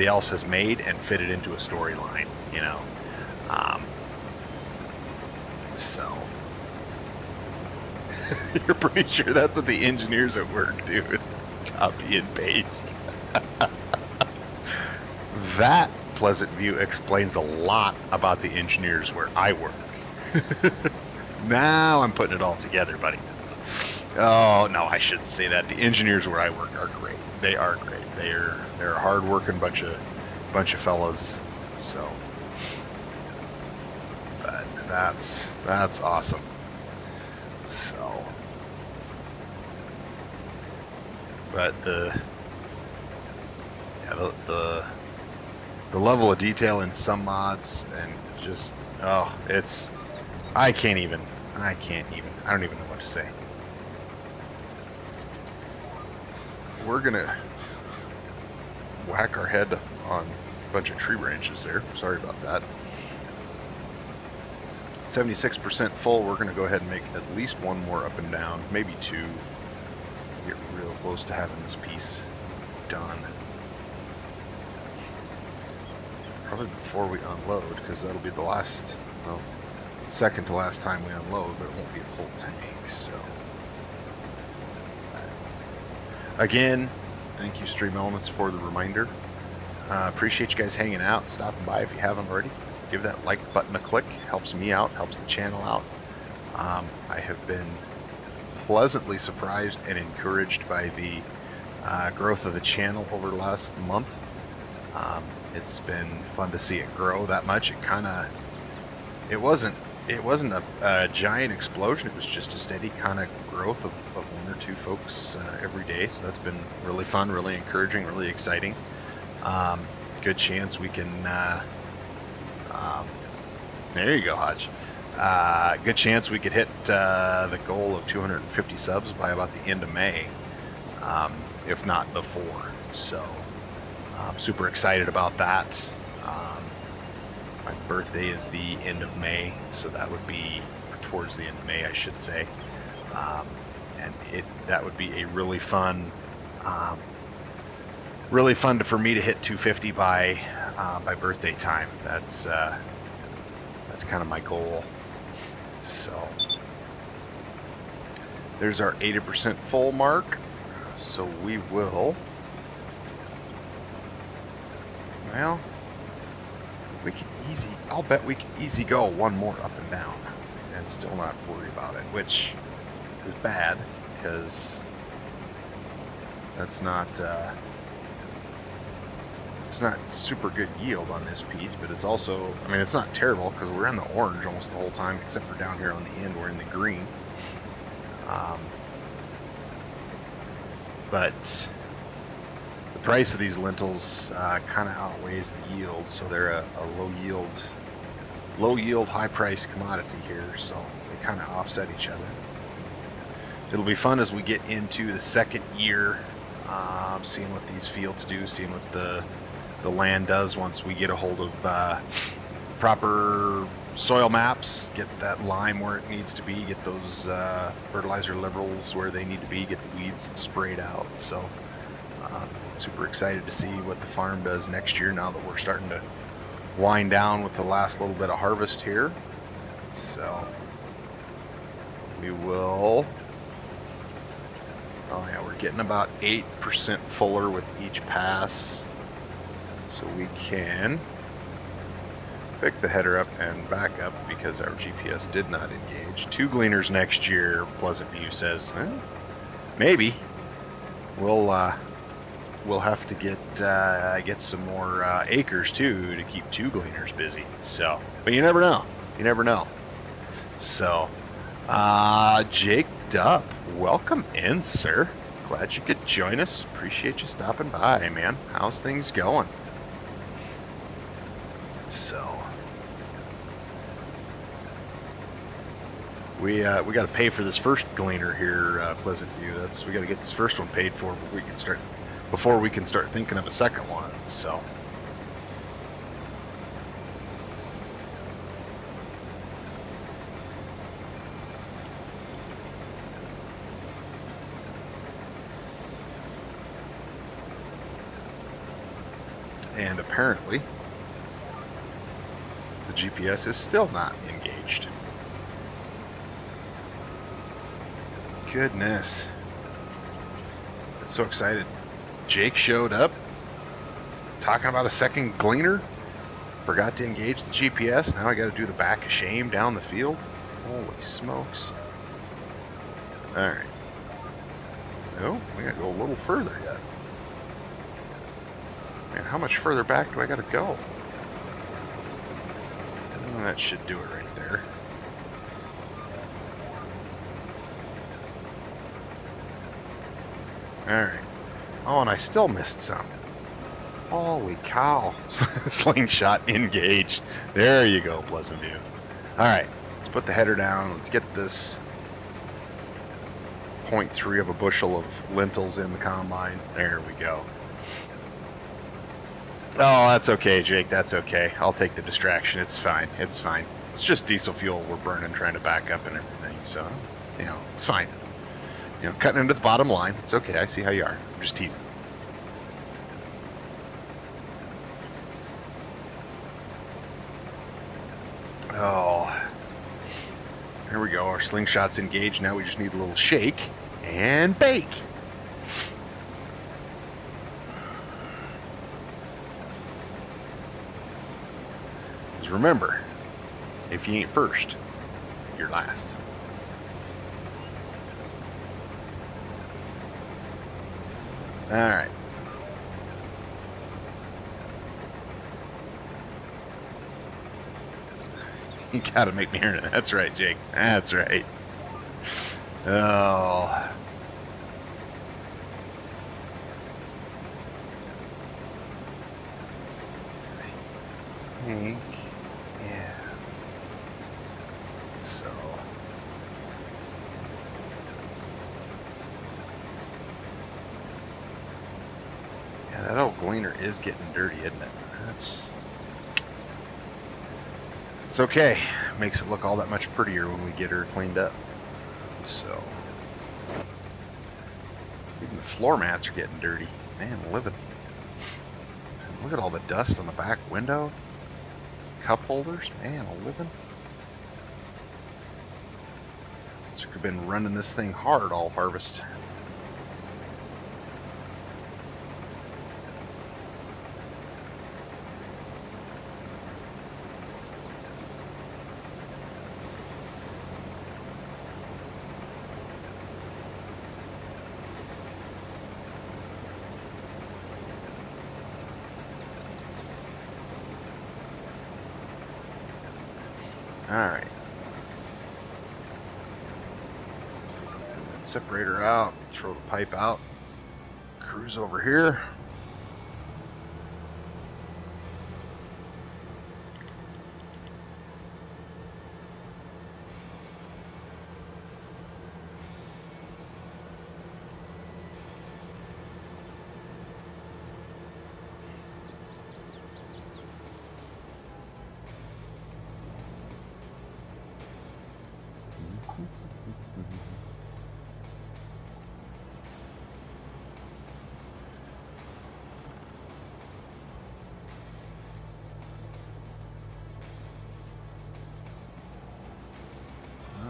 else has made and fit it into a storyline, you know. So you're pretty sure that's what the engineers at work do, is copy and paste. That, Pleasant View, explains a lot about the engineers where I work. Now I'm putting it all together, buddy. Oh, no, I shouldn't say that. The engineers where I work are great. They are great. They're a hard-working bunch of fellas. So, but that's awesome. So, but the level of detail in some mods, and just I don't even know what to say. We're gonna whack our head on a bunch of tree branches there. Sorry about that. 76% full. We're going to go ahead and make at least one more up and down, maybe two. Get real close to having this piece done. Probably before we unload, because that'll be the last, well, second to last time we unload, but it won't be a full tank. So again, thank you Stream Elements for the reminder. Appreciate you guys hanging out, stopping by. If you haven't already, give that like button a click. Helps me out, helps the channel out. I have been pleasantly surprised and encouraged by the growth of the channel over the last month. It's been fun to see it grow that much. It wasn't a giant explosion. It was just a steady kind of growth of one or two folks every day. So that's been really fun, really encouraging, really exciting. Good chance we can. There you go, Hodge. Good chance we could hit the goal of 250 subs by about the end of May, if not before. So I'm super excited about that. My birthday is the end of May, so that would be towards the end of May, I should say. And that would be a really fun, for me to hit 250 by birthday time. That's kind of my goal. So there's our 80% full mark. So we will. Well, we can I'll bet we can easy go one more up and down and still not worry about it, which is bad because that's not it's not super good yield on this piece, but it's also, I mean, it's not terrible because we're in the orange almost the whole time, except for down here on the end we're in the green. But the price of these lentils kind of outweighs the yield, so they're a low yield, high price commodity here, so they kind of offset each other. It'll be fun as we get into the second year, seeing what these fields do, seeing what the land does once we get a hold of proper soil maps, get that lime where it needs to be, get those fertilizer levels where they need to be, get the weeds sprayed out. So super excited to see what the farm does next year now that we're starting to wind down with the last little bit of harvest here. So we will, oh yeah, we're getting about 8% fuller with each pass, so we can pick the header up and back up because our GPS did not engage. 2 gleaners next year, Pleasant View says. Maybe we'll have to get some more acres too to keep 2 gleaners busy. So, but you never know. You never know. So, Jake Dupp, welcome in, sir. Glad you could join us. Appreciate you stopping by, man. How's things going? So, we got to pay for this first gleaner here, Pleasant View. We got to get this first one paid for before we can start thinking of a second one. So. And apparently, the GPS is still not engaged. Goodness. I'm so excited. Jake showed up, talking about a second gleaner. Forgot to engage the GPS. Now I got to do the back of shame down the field. Holy smokes. Alright. No, we got to go a little further yet. Man, how much further back do I got to go? Oh, that should do it right there. Alright. Oh, and I still missed some. Holy cow. Slingshot engaged. There you go, Pleasant View. Alright, let's put the header down. Let's get this 0.3 of a bushel of lentils in the combine. There we go. Oh, that's okay, Jake. That's okay. I'll take the distraction. It's fine. It's fine. It's just diesel fuel we're burning, trying to back up and everything. So, you know, it's fine. You know, cutting into the bottom line. It's okay. I see how you are. I'm just teasing. Oh, here we go. Our slingshot's engaged. Now we just need a little shake and bake. Because remember, if you ain't first, you're last. All right. You gotta make me earn it. That's right, Jake. That's right. Oh. I think, yeah. So. Yeah, that old gleaner is getting dirty, isn't it? It's okay. Makes it look all that much prettier when we get her cleaned up. So, even the floor mats are getting dirty. Man, living. Look at all the dust on the back window. Cup holders. Man, living. So we've been running this thing hard all harvest. Alright. Separator out, throw the pipe out, cruise over here.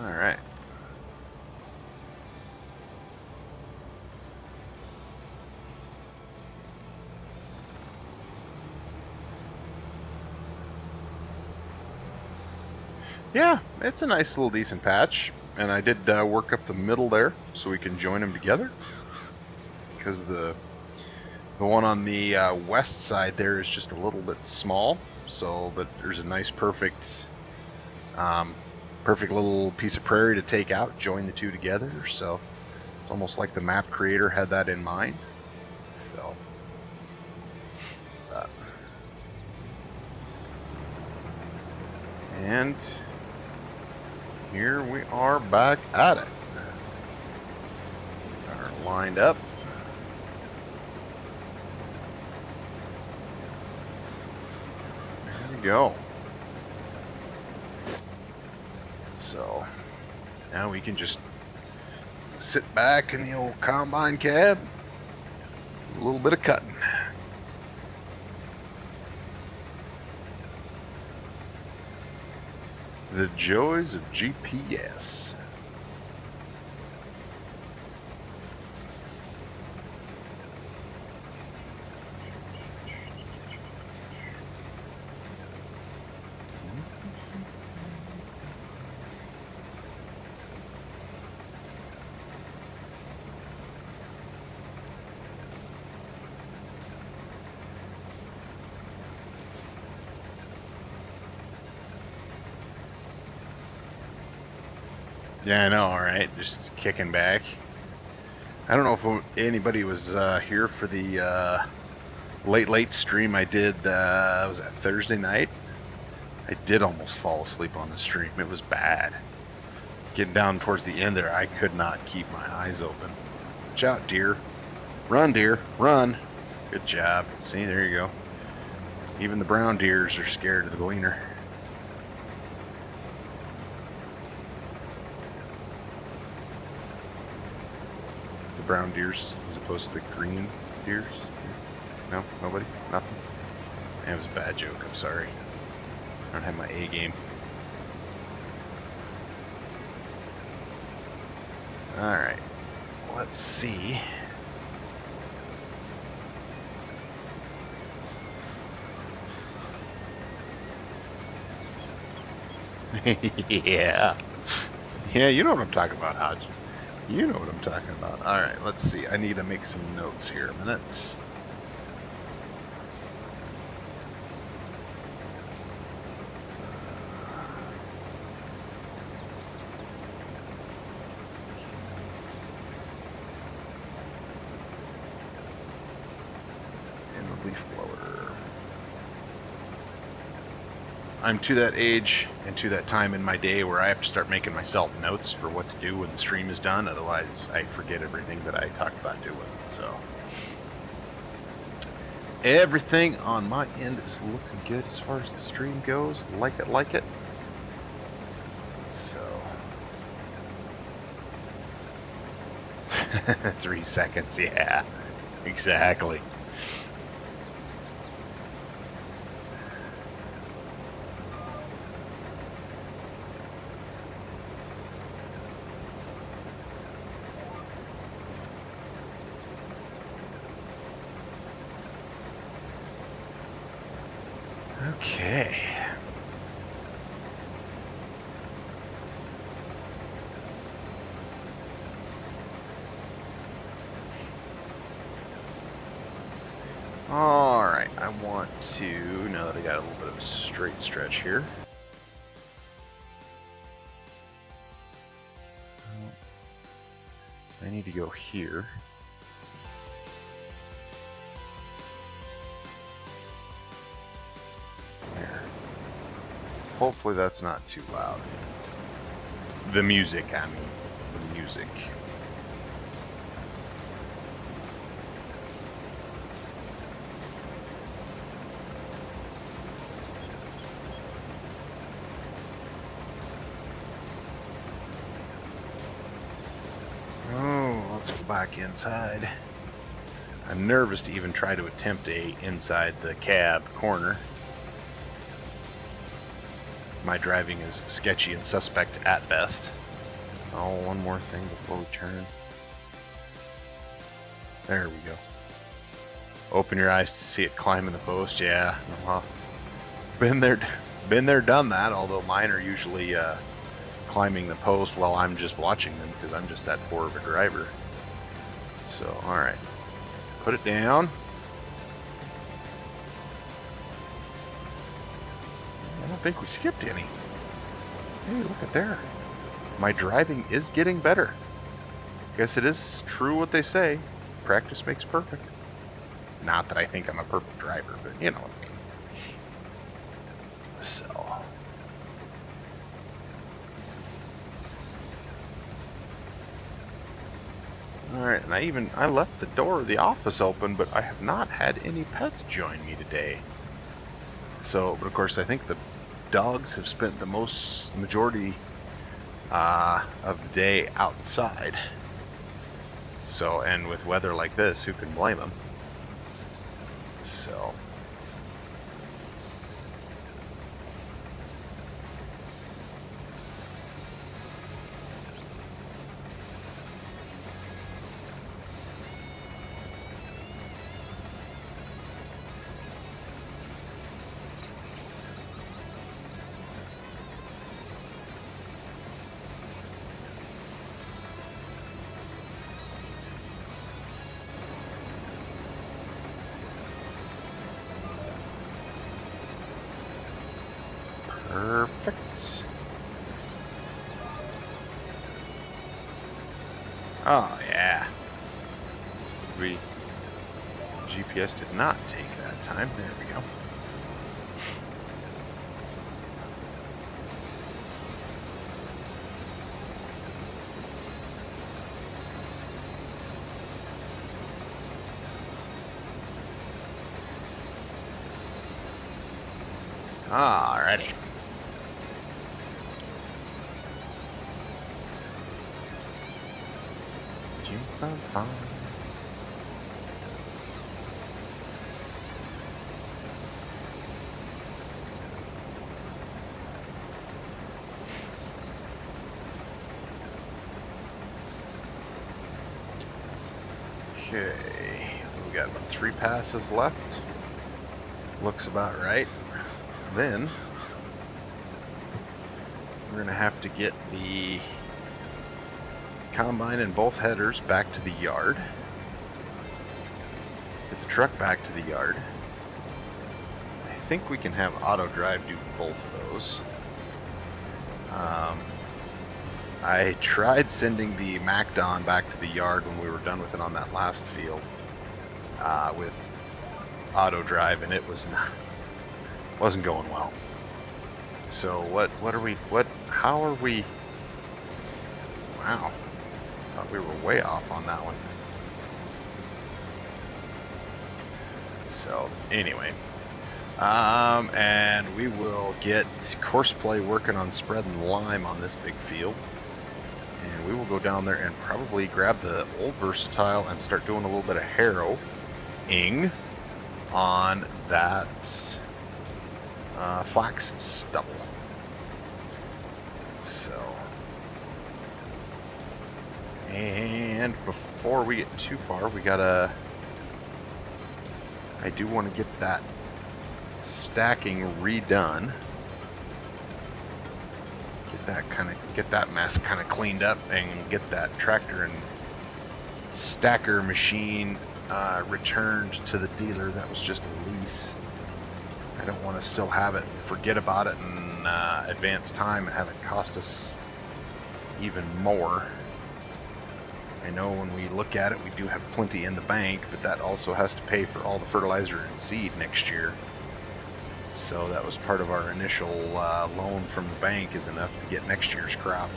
Alright. Yeah, it's a nice little decent patch, and I did work up the middle there so we can join them together, because the one on the west side there is just a little bit small, so but there's a nice perfect little piece of prairie to take out, join the two together. So it's almost like the map creator had that in mind. So and here we are back at it. Are lined up. There we go. So now we can just sit back in the old combine cab, a little bit of cutting. The joys of GPS. Yeah, I know, alright, just kicking back. I don't know if anybody was here for the late stream I did, was that Thursday night? I did almost fall asleep on the stream. It was bad. Getting down towards the end there, I could not keep my eyes open. Watch out, deer. Run, deer, run. Good job. See, there you go. Even the brown deers are scared of the gleaner. brown deers as opposed to the green deers? No? Nobody? Nothing? That was a bad joke. I'm sorry. I don't have my A game. Alright. Let's see. Yeah. Yeah, you know what I'm talking about, Hodge. You know what I'm talking about. Alright, let's see. I need to make some notes here a minute. And the leaf blower. I'm to that age and to that time in my day where I have to start making myself notes for what to do when the stream is done. Otherwise, I forget everything that I talked about doing. So, everything on my end is looking good as far as the stream goes. Like it, like it. So, 3 seconds. Yeah, exactly. Okay. All right, I want to, now that I got a little bit of a straight stretch here. I need to go here. Hopefully that's not too loud. The music, I mean. The music. Oh, let's go back inside. I'm nervous to even try to attempt a inside the cab corner. My driving is sketchy and suspect at best. Oh, one more thing before we turn. There we go. Open your eyes to see it climbing the post. Yeah, well, been there, done that. Although mine are usually climbing the post while I'm just watching them because I'm just that poor of a driver. So, all right, put it down. I don't think we skipped any. Hey, look at there. My driving is getting better. Guess it is true what they say. Practice makes perfect. Not that I think I'm a perfect driver, but you know what I mean. So. Alright, and I left the door of the office open, but I have not had any pets join me today. So, but of course, I think the dogs have spent the majority of the day outside. So, and with weather like this, who can blame them? So. Perfect. Oh, yeah. GPS did not take that time. There we go. Alrighty. Bum. Okay, we got about 3 passes left. Looks about right. Then we're gonna have to get the combine and both headers back to the yard. Get the truck back to the yard. I think we can have auto drive do both of those. I tried sending the MacDon back to the yard when we were done with it on that last field with auto drive, and it wasn't going well. So how are we? Wow, thought we were way off on that one. So anyway, and we will get Courseplay working on spreading lime on this big field. And we will go down there and probably grab the old Versatile and start doing a little bit of harrowing on that flax stubble. So, and before we get too far, I do want to get that stacking redone. Get that mess kind of cleaned up and get that tractor and stacker machine returned to the dealer. That was just a lease. I don't want to still have it and forget about it and advance time and have it cost us even more. I know when we look at it, we do have plenty in the bank, but that also has to pay for all the fertilizer and seed next year. So that was part of our initial loan from the bank, is enough to get next year's crop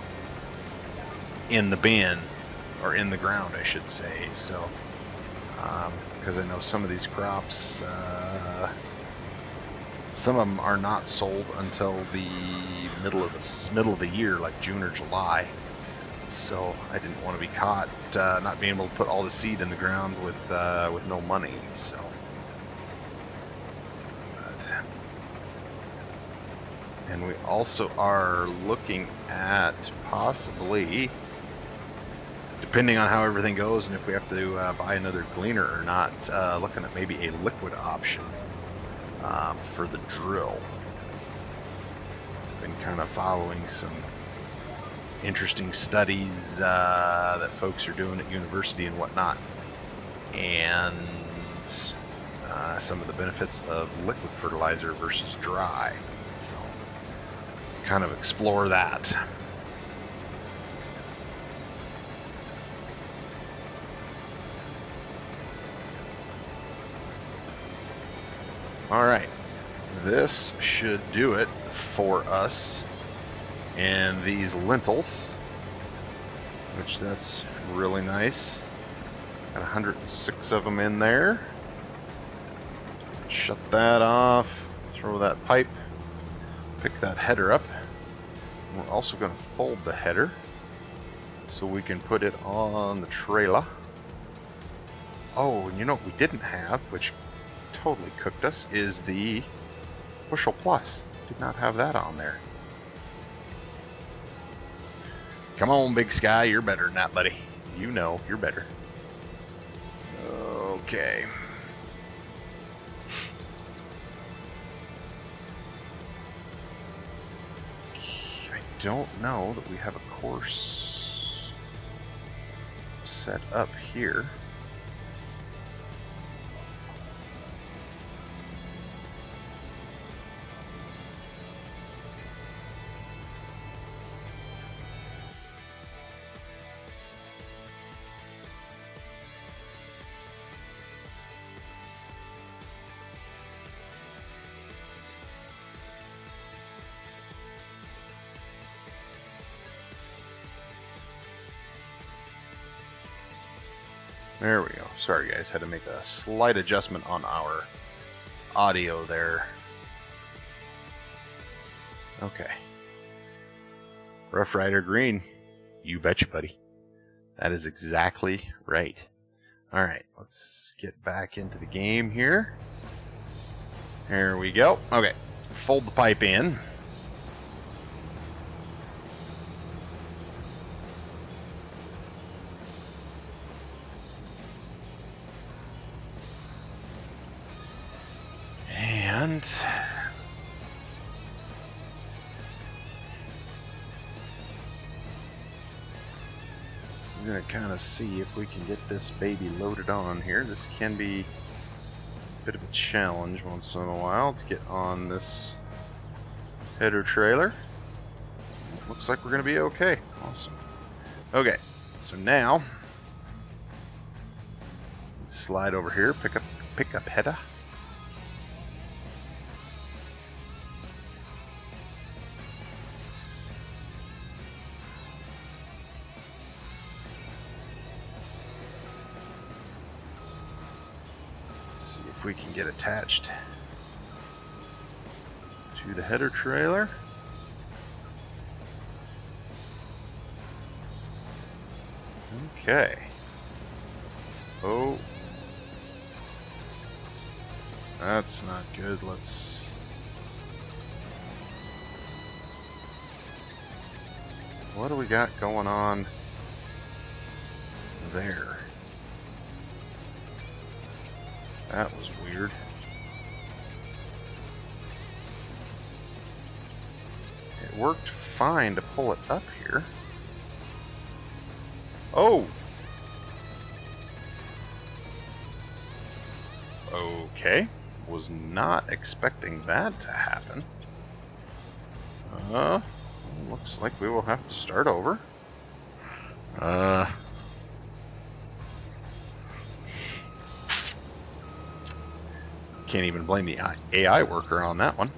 in the bin, or in the ground, I should say. So, because I know some of these crops, some of them are not sold until the middle of the year, like June or July. So I didn't want to be caught not being able to put all the seed in the ground with no money. So. And we also are looking at possibly, depending on how everything goes and if we have to buy another gleaner or not, looking at maybe a liquid option for the drill. Been kind of following some interesting studies that folks are doing at university and whatnot, and some of the benefits of liquid fertilizer versus dry. Kind of explore that. All right, this should do it for us and these lentils, which that's really nice. Got 106 of them in there. Shut that off, throw that pipe, pick that header up. We're also going to fold the header so we can put it on the trailer. Oh, and you know what we didn't have, which totally cooked us, is the bushel plus. Did not have that on there. Come on, BigSky, you're better than that, buddy. You know, you're better. Okay. Don't know that we have a course set up here. There we go. Sorry guys, had to make a slight adjustment on our audio there. Okay. Rough Rider Green. You betcha, buddy. That is exactly right. All right, let's get back into the game here. There we go. Okay, fold the pipe in. And we're going to kind of see if we can get this baby loaded on here. This can be a bit of a challenge once in a while to get on this header trailer. Looks like we're going to be okay. Awesome. Okay, so now let's slide over here, pick up header. If we can get attached to the header trailer. Okay. Oh. That's not good. Let's... What do we got going on there? That was weird. It worked fine to pull it up here. Oh! Okay. Was not expecting that to happen. Looks like we will have to start over. Can't even blame the AI worker on that one.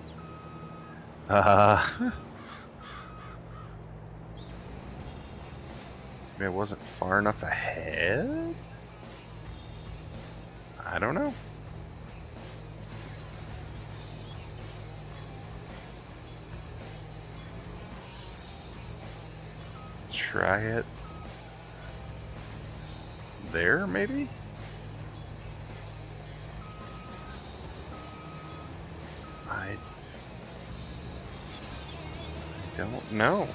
Maybe it wasn't far enough ahead? I don't know. Try it there, maybe? I don't know.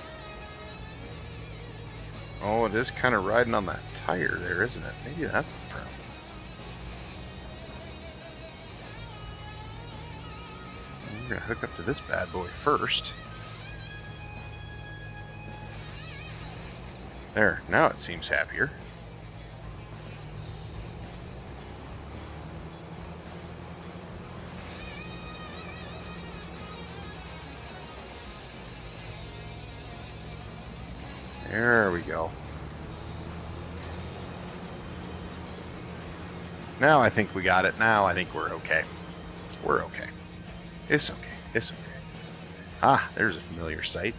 Oh, it is kind of riding on that tire there, isn't it? Maybe that's the problem. We're going to hook up to this bad boy first. There, now it seems happier. There we go. Now I think we got it. Now I think we're okay. We're okay. It's okay. It's okay. Ah, there's a familiar sight.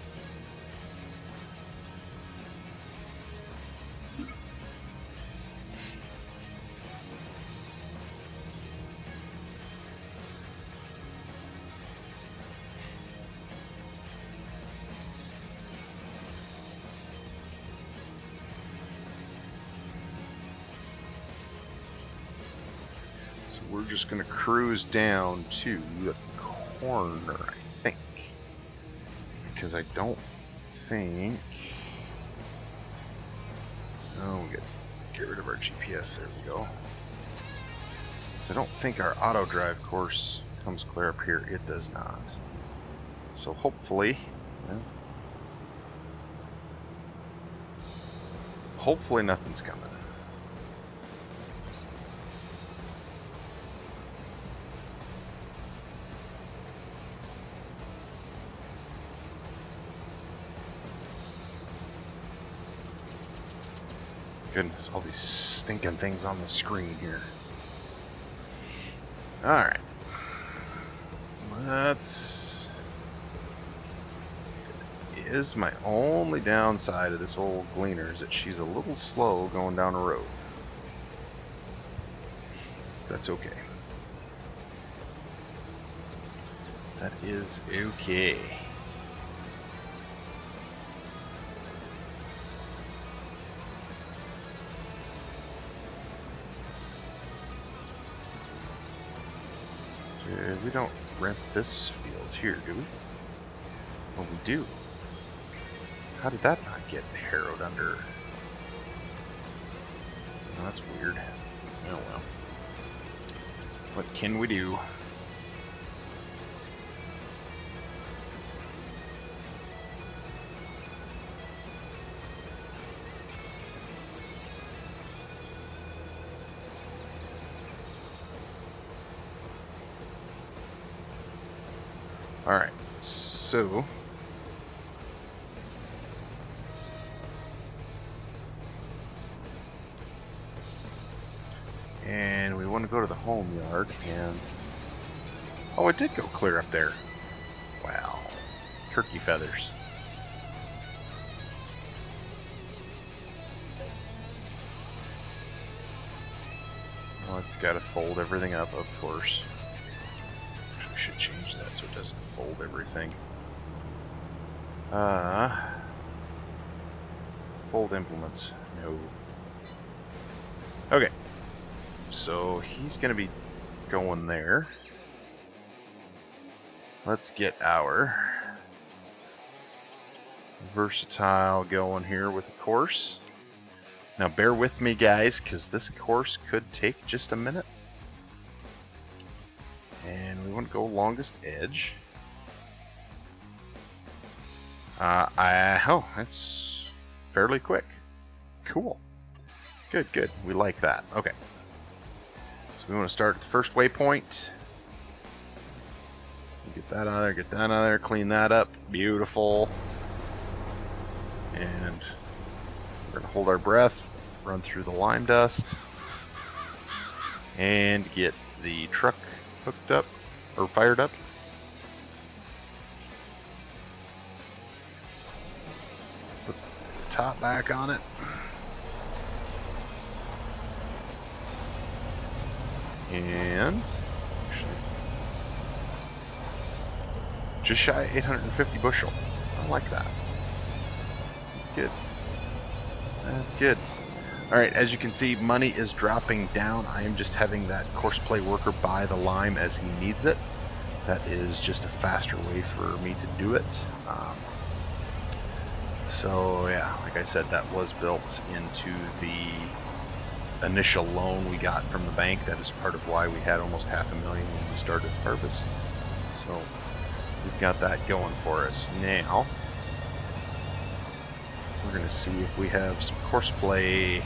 We're just going to cruise down to the corner, I think. Because I don't think... Oh, we got to get rid of our GPS. There we go. So I don't think our auto drive course comes clear up here. It does not. So hopefully... hopefully nothing's coming. Goodness, all these stinking things on the screen here. Alright. Is my only downside of this old Gleaner is that she's a little slow going down the road. That's okay. That is okay. We don't rent this field here, do we? Well, we do. How did that not get harrowed under? Oh, that's weird. Oh well. What can we do? Alright, so and we want to go to the home yard, and oh, it did go clear up there. Wow, turkey feathers. Well, it's got to fold everything up, of course. We should change that so it doesn't fold everything. Fold implements. No. Okay. So he's going to be going there. Let's get our versatile going here with a course. Now bear with me, guys, because this course could take just a minute. And we want to go longest edge. Oh, that's fairly quick. Cool. Good, good. We like that. Okay. So we want to start at the first waypoint. Get that out of there, get that out of there, clean that up. Beautiful. And we're going to hold our breath, run through the lime dust, and get the truck hooked up, or fired up. Put the top back on it. And just shy of 850 bushel. I like that. That's good. That's good. Alright, as you can see, money is dropping down. I am just having that course play worker buy the lime as he needs it. That is just a faster way for me to do it. So yeah, like I said, that was built into the initial loan we got from the bank. That is part of why we had almost $500,000 when we started harvest. So we've got that going for us. Now we're going to see if we have some course play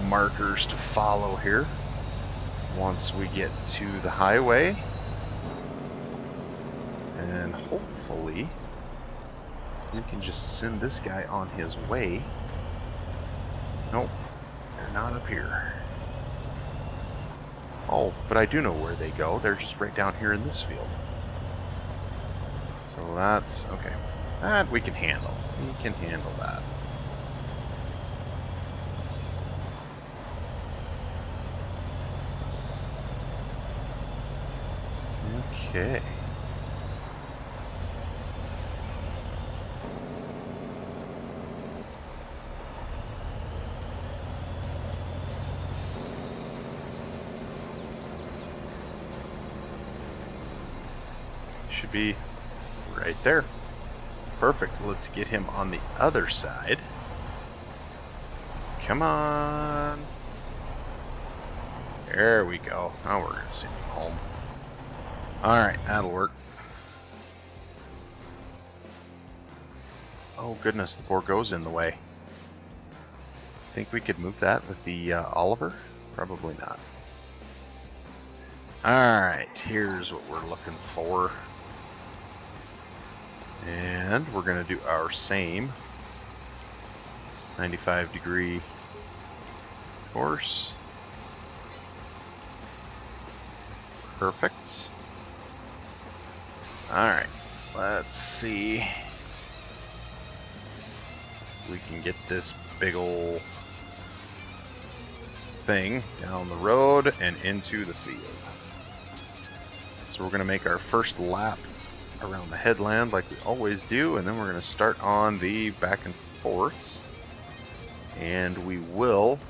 markers to follow here once we get to the highway, and hopefully we can just send this guy on his way. Nope, they're not up here. Oh, but I do know where they go. They're just right down here in this field. So that's okay. That we can handle. We can handle that. Okay. Should be right there. Perfect. Let's get him on the other side. Come on. There we go. Now we're going to send him home. Alright, that'll work. Oh goodness, the Borgo's in the way. Think we could move that with the Oliver? Probably not. Alright, here's what we're looking for. And we're going to do our same 95-degree course. Perfect. Alright, let's see if we can get this big ol' thing down the road and into the field. So we're going to make our first lap around the headland like we always do, and then we're going to start on the back and forths, and we will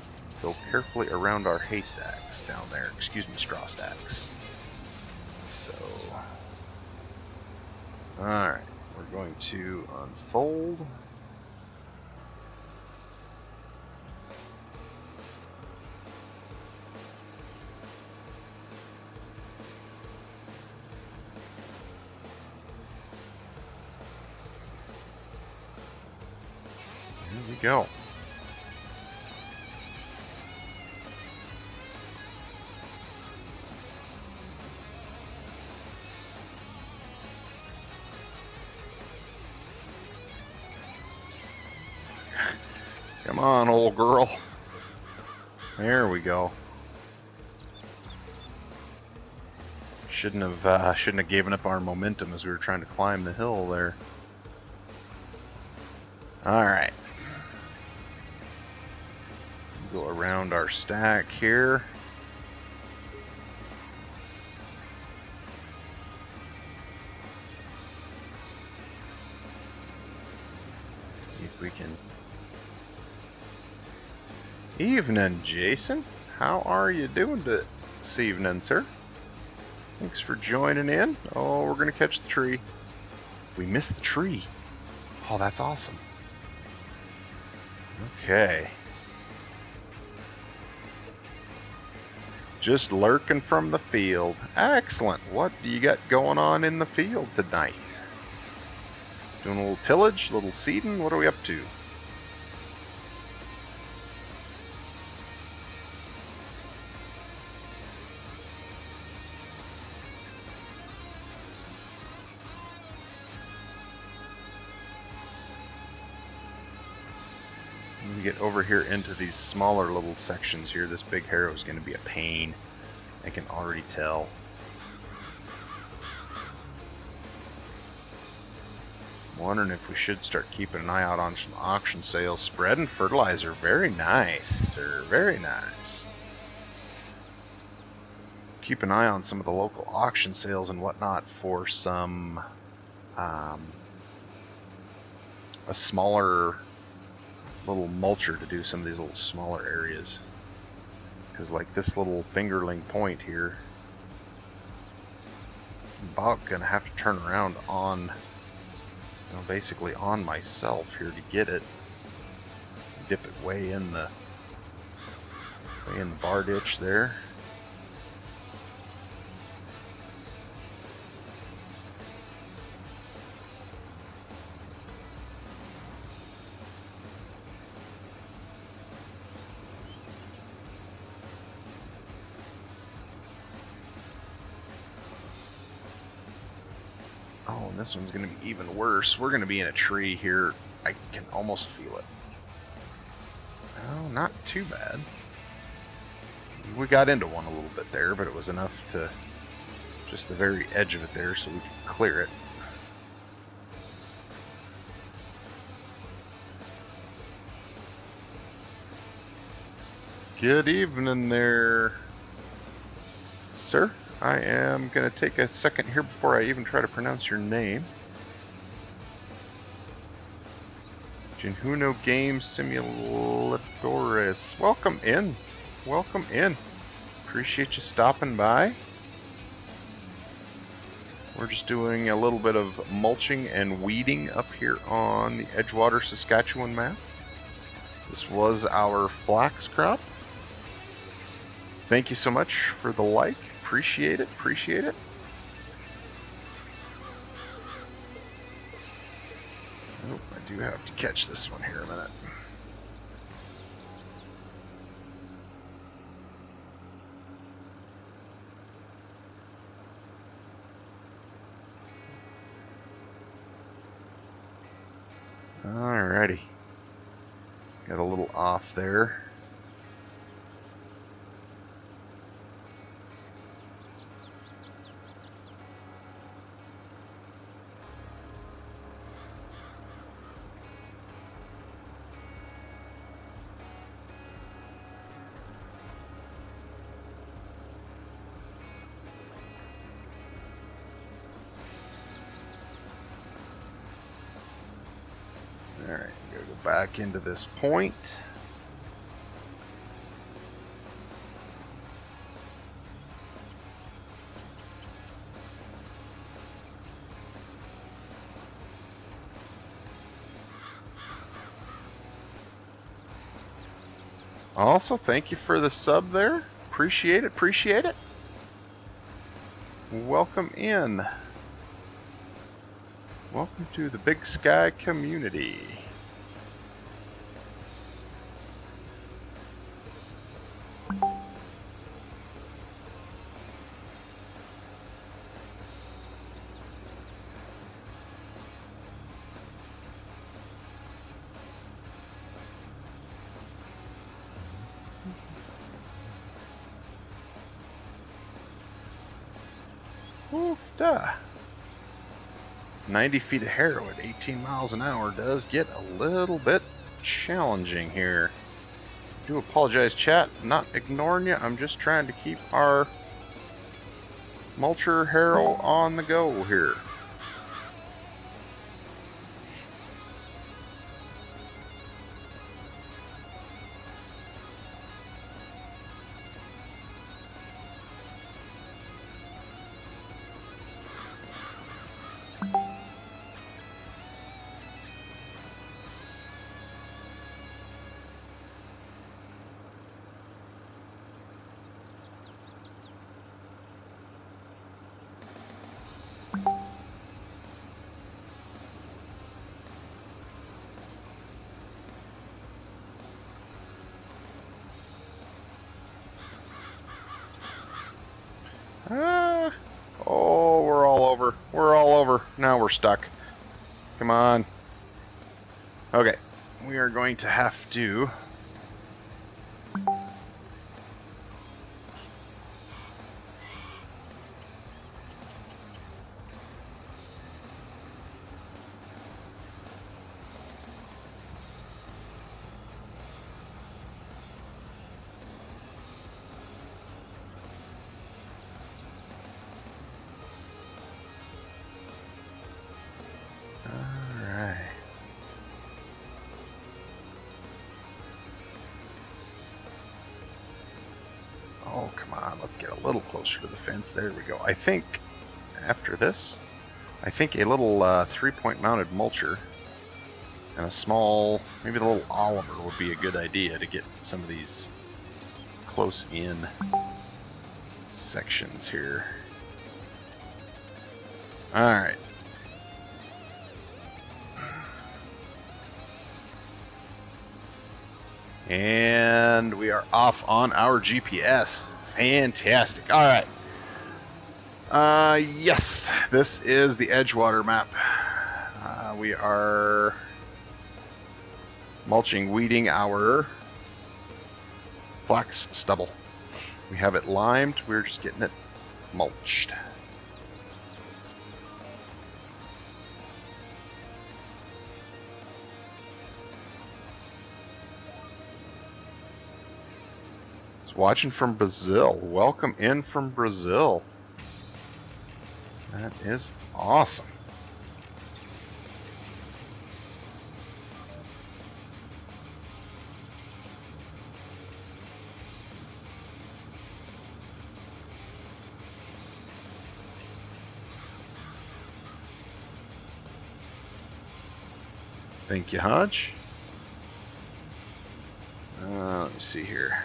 go carefully around our haystacks down there. Excuse me, straw stacks. So Alright, we're going to unfold. Here we go. Come on, old girl. There we go. Shouldn't have given up our momentum as we were trying to climb the hill there. All right. Go around our stack here. See if we can. Evening, Jason. How are you doing this evening, sir? Thanks for joining in. Oh, we're gonna catch the tree. We missed the tree. Oh, that's awesome. Okay. Just lurking from the field. Excellent. What do you got going on in the field tonight? Doing a little tillage, a little seeding? What are we up to? We get over here into these smaller little sections here. This big harrow is going to be a pain. I can already tell. I'm wondering if we should start keeping an eye out on some auction sales. Spread and fertilizer. Very nice, sir. Very nice. Keep an eye on some of the local auction sales and whatnot for some a smaller little mulcher to do some of these little smaller areas, because like this little fingerling point here, I'm about gonna have to turn around on, you know, basically on myself here to get it. Dip it way in the bar ditch there. Oh, and this one's going to be even worse. We're going to be in a tree here. I can almost feel it. Oh, not too bad. We got into one a little bit there, but it was enough to just the very edge of it there so we could clear it. Good evening there, sir. I am going to take a second here before I even try to pronounce your name. Jinhuno Game Simuladores. Welcome in. Welcome in. Appreciate you stopping by. We're just doing a little bit of mulching and weeding up here on the Edgewater, Saskatchewan map. This was our flax crop. Thank you so much for the like. Appreciate it, appreciate it. Oh, I do have to catch this one here a minute. Alrighty. Got a little off there. Alright, gotta go back into this point. Also, thank you for the sub there. Appreciate it, appreciate it. Welcome in. Welcome to the Big Sky community. Oof, duh. 90 feet of harrow at 18 miles an hour does get a little bit challenging here. I do apologize, chat. Not ignoring you. I'm just trying to keep our mulcher harrow on the go here. Oh, we're all over. We're all over. Now we're stuck. Come on. Okay. We are going to have to... Oh, come on. Let's get a little closer to the fence. There we go. I think after this, I think a little 3-point mounted mulcher and a small, maybe a little Oliver would be a good idea to get some of these close in sections here. All right. And we are off on our GPS. Fantastic. All right. Yes, this is the Edgewater map. We are mulching, weeding our flax stubble. We have it limed. We're just getting it mulched. Watching from Brazil. Welcome in from Brazil. That is awesome. Thank you, Hodge. Let me see here.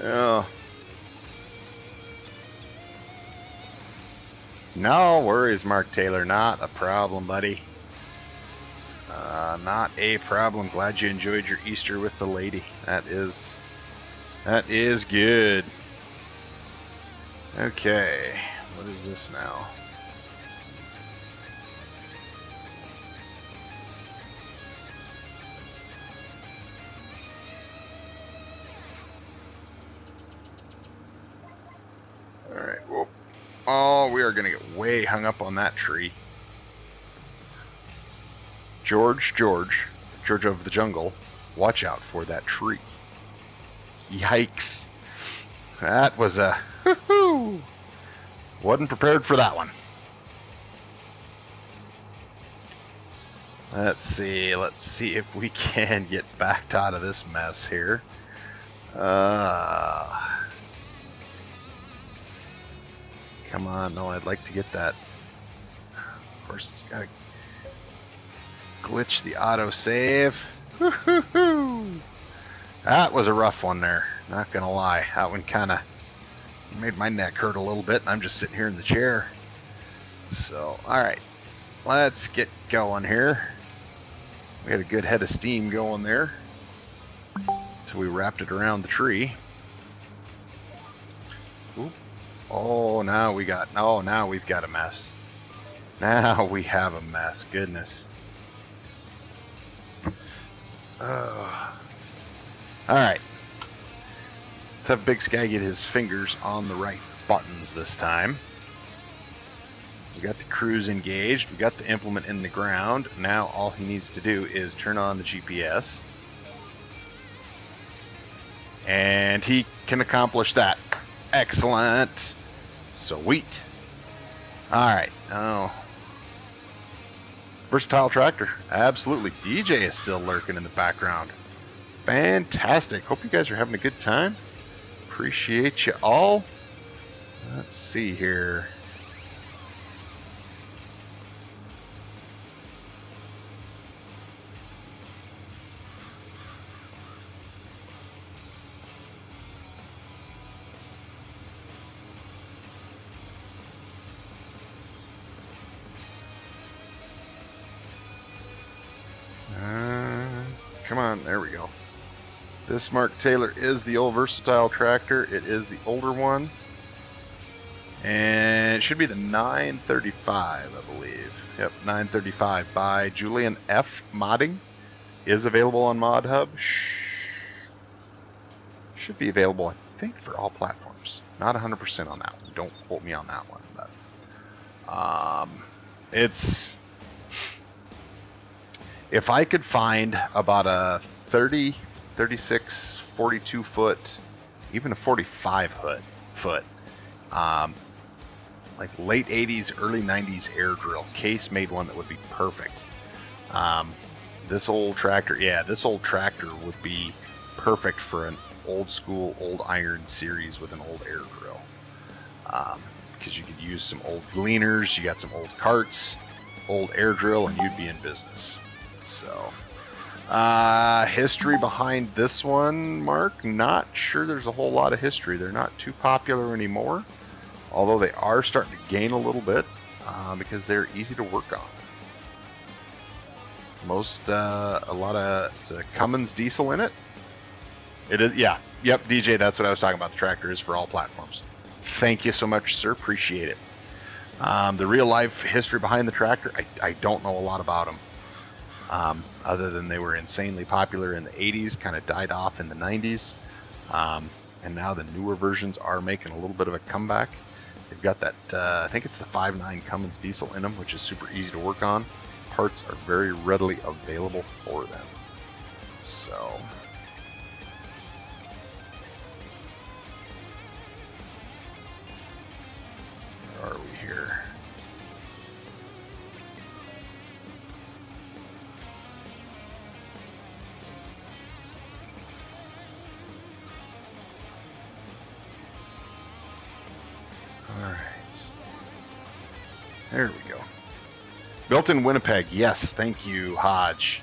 Yeah. No worries, Mark Taylor. Not a problem, buddy. Not a problem. Glad you enjoyed your Easter with the lady. That is good. Okay. What is this now? Alright, well, oh, we are going to get way hung up on that tree. George of the jungle, watch out for that tree. Yikes. That was a hoo-hoo. Wasn't prepared for that one. Let's see if we can get backed out of this mess here. Come on, no, I'd like to get that. Of course, it's got to glitch the autosave. That was a rough one there, not gonna lie. That one kind of made my neck hurt a little bit, and I'm just sitting here in the chair. So, alright, let's get going here. We had a good head of steam going there, so we wrapped it around the tree. Oop. Oh, now we've got a mess. Now we have a mess. Goodness. All right. Let's have BigSky get his fingers on the right buttons this time. We got the cruise engaged. We got the implement in the ground. Now all he needs to do is turn on the GPS. And he can accomplish that. Excellent. Sweet. Alright. Oh. Versatile tractor. Absolutely. DJ is still lurking in the background. Fantastic. Hope you guys are having a good time. Appreciate you all. Let's see here. Come on, there we go. This Mark Taylor is the old versatile tractor. It is the older one. And it should be the 935, I believe. Yep, 935 by Julian F. Modding. Is available on Mod Hub. Should be available, I think, for all platforms. Not 100% on that one. Don't quote me on that one. But it's... If I could find about a 30, 36, 42 foot, even a 45 foot, like late 80s, early 90s air drill, Case made one that would be perfect. This old tractor would be perfect for an old school, old iron series with an old air drill. Because you could use some old gleaners, you got some old carts, old air drill, and you'd be in business. So, history behind this one, Mark, not sure there's a whole lot of history. They're not too popular anymore, although they are starting to gain a little bit because they're easy to work on. It's a Cummins diesel in it. It is, yeah, yep, DJ, that's what I was talking about. The tractor is for all platforms. Thank you so much, sir, appreciate it. The real life history behind the tractor, I don't know a lot about them. Other than they were insanely popular in the 80s, kind of died off in the 90s, and now the newer versions are making a little bit of a comeback. They've got that, I think it's the 5.9 Cummins diesel in them, which is super easy to work on. Parts are very readily available for them. So, where are we here? Alright. There we go. Built in Winnipeg. Yes, thank you, Hodge.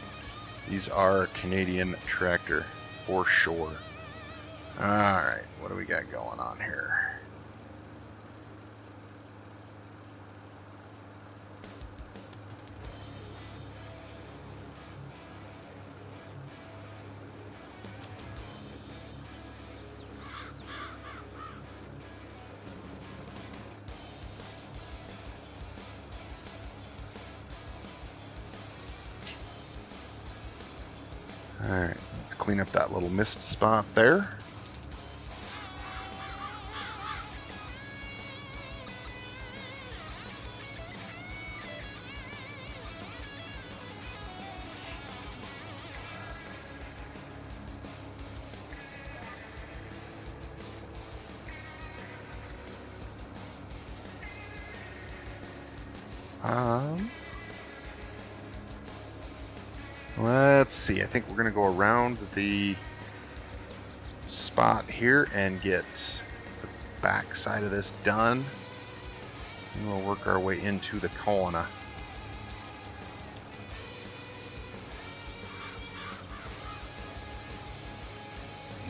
These are Canadian tractor for sure. Alright, what do we got going on here? clean up that little mist spot there. Let's see. I think we're going to go around the spot here and get the back side of this done. And we'll work our way into the corner.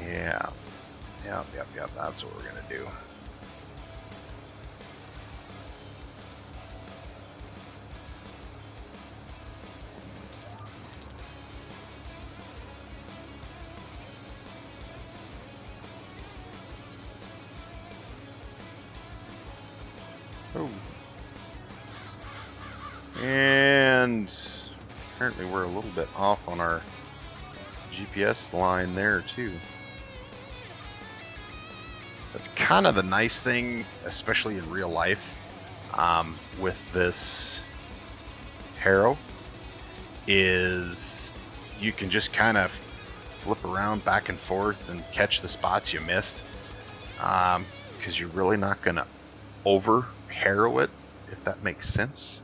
Yeah. Yep. That's what we're going to do. Oh. And apparently we're a little bit off on our GPS line there too. That's kind of the nice thing, especially in real life, with this harrow, is you can just kind of flip around back and forth and catch the spots you missed, because you're really not going to over harrow it, if that makes sense.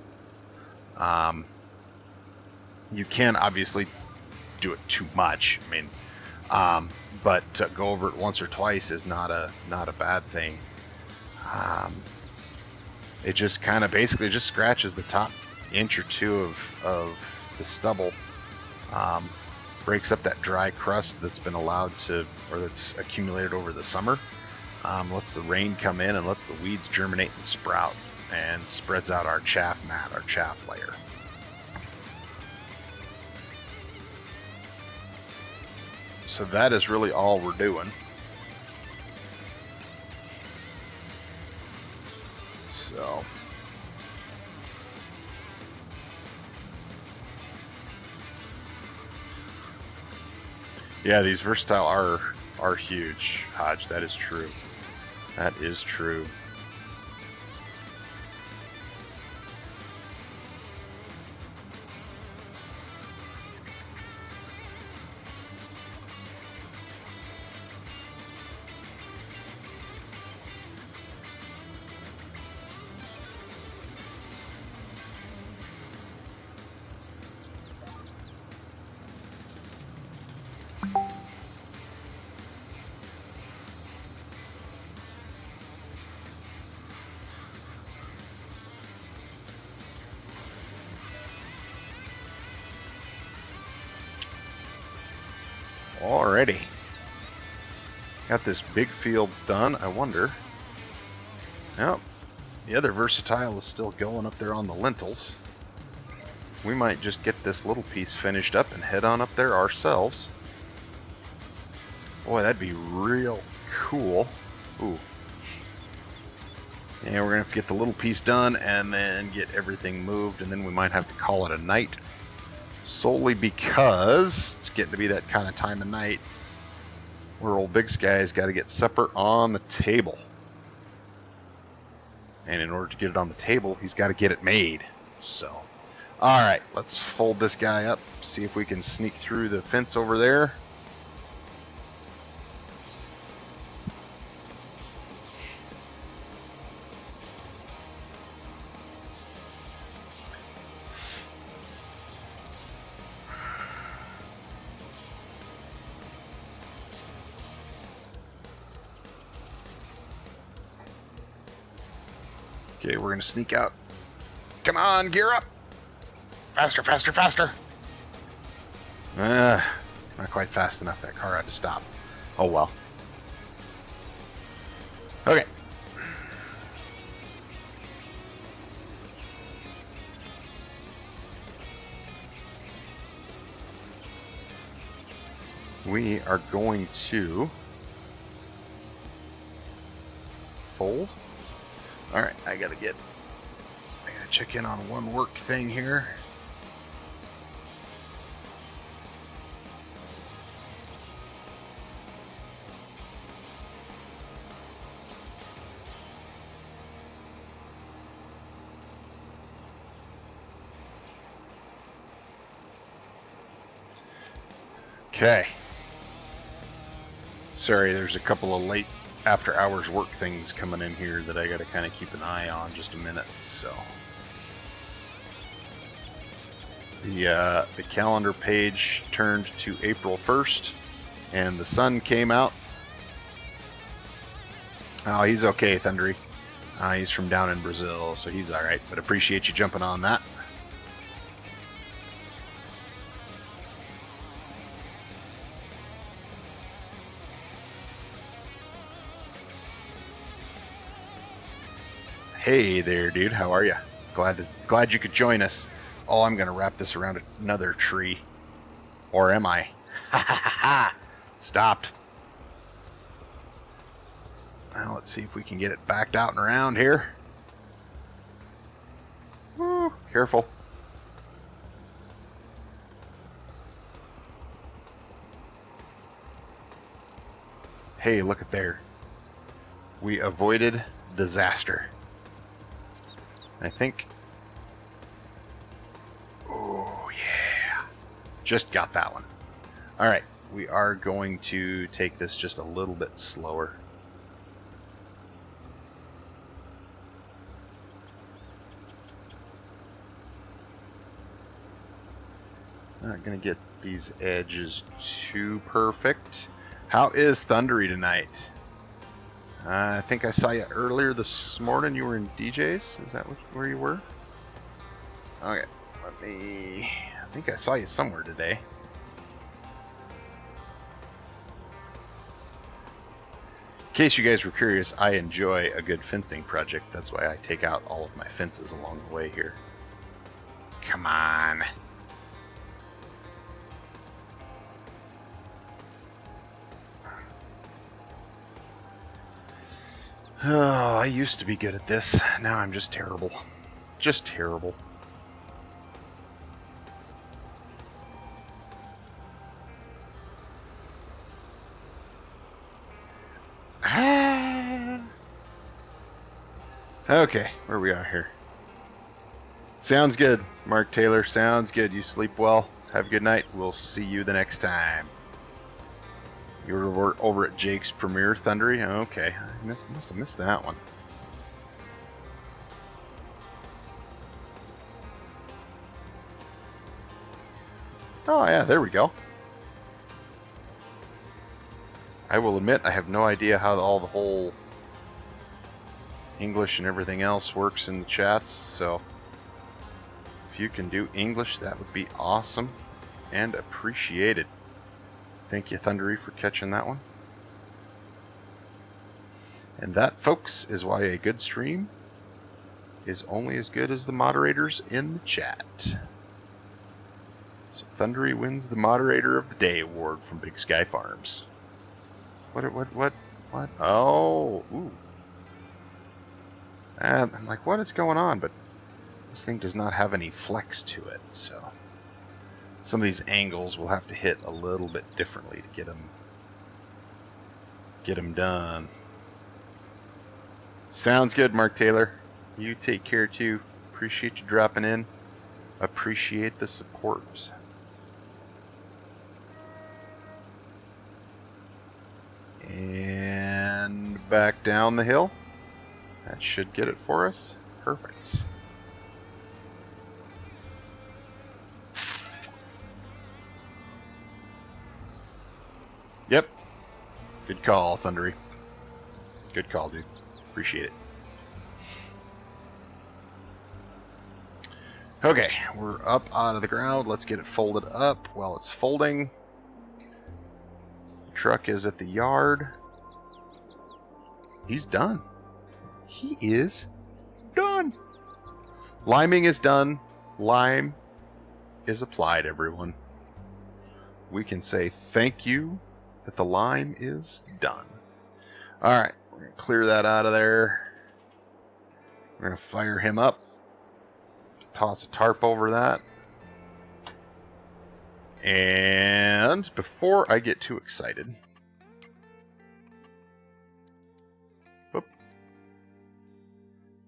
You can obviously do it too much. I mean, but to go over it once or twice is not a bad thing. It just kind of basically just scratches the top inch or two of the stubble, breaks up that dry crust that's been allowed to, or that's accumulated over the summer. Lets the rain come in and lets the weeds germinate and sprout, and spreads out our chaff mat, our chaff layer. So that is really all we're doing. So yeah, these versatile are huge, Hodge. That is true. That is true. Alrighty. Got this big field done. I wonder. Yep. The other versatile is still going up there on the lentils. We might just get this little piece finished up and head on up there ourselves. Boy, that'd be real cool. Ooh. And we're going to have to get the little piece done and then get everything moved, and then we might have to call it a night. Solely because it's getting to be that kind of time of night where old BigSky's got to get supper on the table. And in order to get it on the table, he's got to get it made. So, alright, let's fold this guy up, see if we can sneak through the fence over there. Okay, we're going to sneak out. Come on, gear up! Faster, faster, faster! Not quite fast enough. That car had to stop. Oh well. Okay. We are going to fold. Alright, I gotta check in on one work thing here. Okay. Sorry, there's a couple of late after hours work things coming in here that I got to kind of keep an eye on just a minute. So the calendar page turned to April 1st and the sun came out. Oh, he's okay, Thundery. He's from down in Brazil, so he's alright, but appreciate you jumping on that. Hey there, dude. How are you? Glad you could join us. Oh, I'm gonna wrap this around another tree. Or am I? Ha ha ha ha! Stopped. Now let's see if we can get it backed out and around here. Woo, careful. Hey, look at there. We avoided disaster. I think... Oh, yeah. Just got that one. Alright, we are going to take this just a little bit slower. Not going to get these edges too perfect. How is Thundery tonight? I think I saw you earlier this morning. You were in DJ's? Is that where you were? Okay, I think I saw you somewhere today. In case you guys were curious, I enjoy a good fencing project. That's why I take out all of my fences along the way here. Come on. Oh, I used to be good at this. Now I'm just terrible. Just terrible. Okay, where we are here. Sounds good, Mark Taylor. Sounds good. You sleep well. Have a good night. We'll see you the next time. You were over at Jake's premiere, Thundery? Okay, I must have missed that one. Oh yeah, there we go. I will admit I have no idea how all the whole English and everything else works in the chats, so if you can do English, that would be awesome and appreciated. Thank you, Thundery, for catching that one. And that, folks, is why a good stream is only as good as the moderators in the chat. So Thundery wins the Moderator of the Day award from BigSky Farms. What? Oh, ooh. And I'm like, what is going on? But this thing does not have any flex to it, so some of these angles will have to hit a little bit differently to get them done. Sounds good, Mark Taylor. You take care too. Appreciate you dropping in. Appreciate the support. And back down the hill. That should get it for us. Perfect. Yep. Good call, Thundery. Good call, dude. Appreciate it. Okay, we're up out of the ground. Let's get it folded up while it's folding. The truck is at the yard. He's done. He is done. Liming is done. Lime is applied, everyone. We can say thank you that the lime is done. Alright, we're going to clear that out of there. We're going to fire him up. Toss a tarp over that. And before I get too excited, whoop,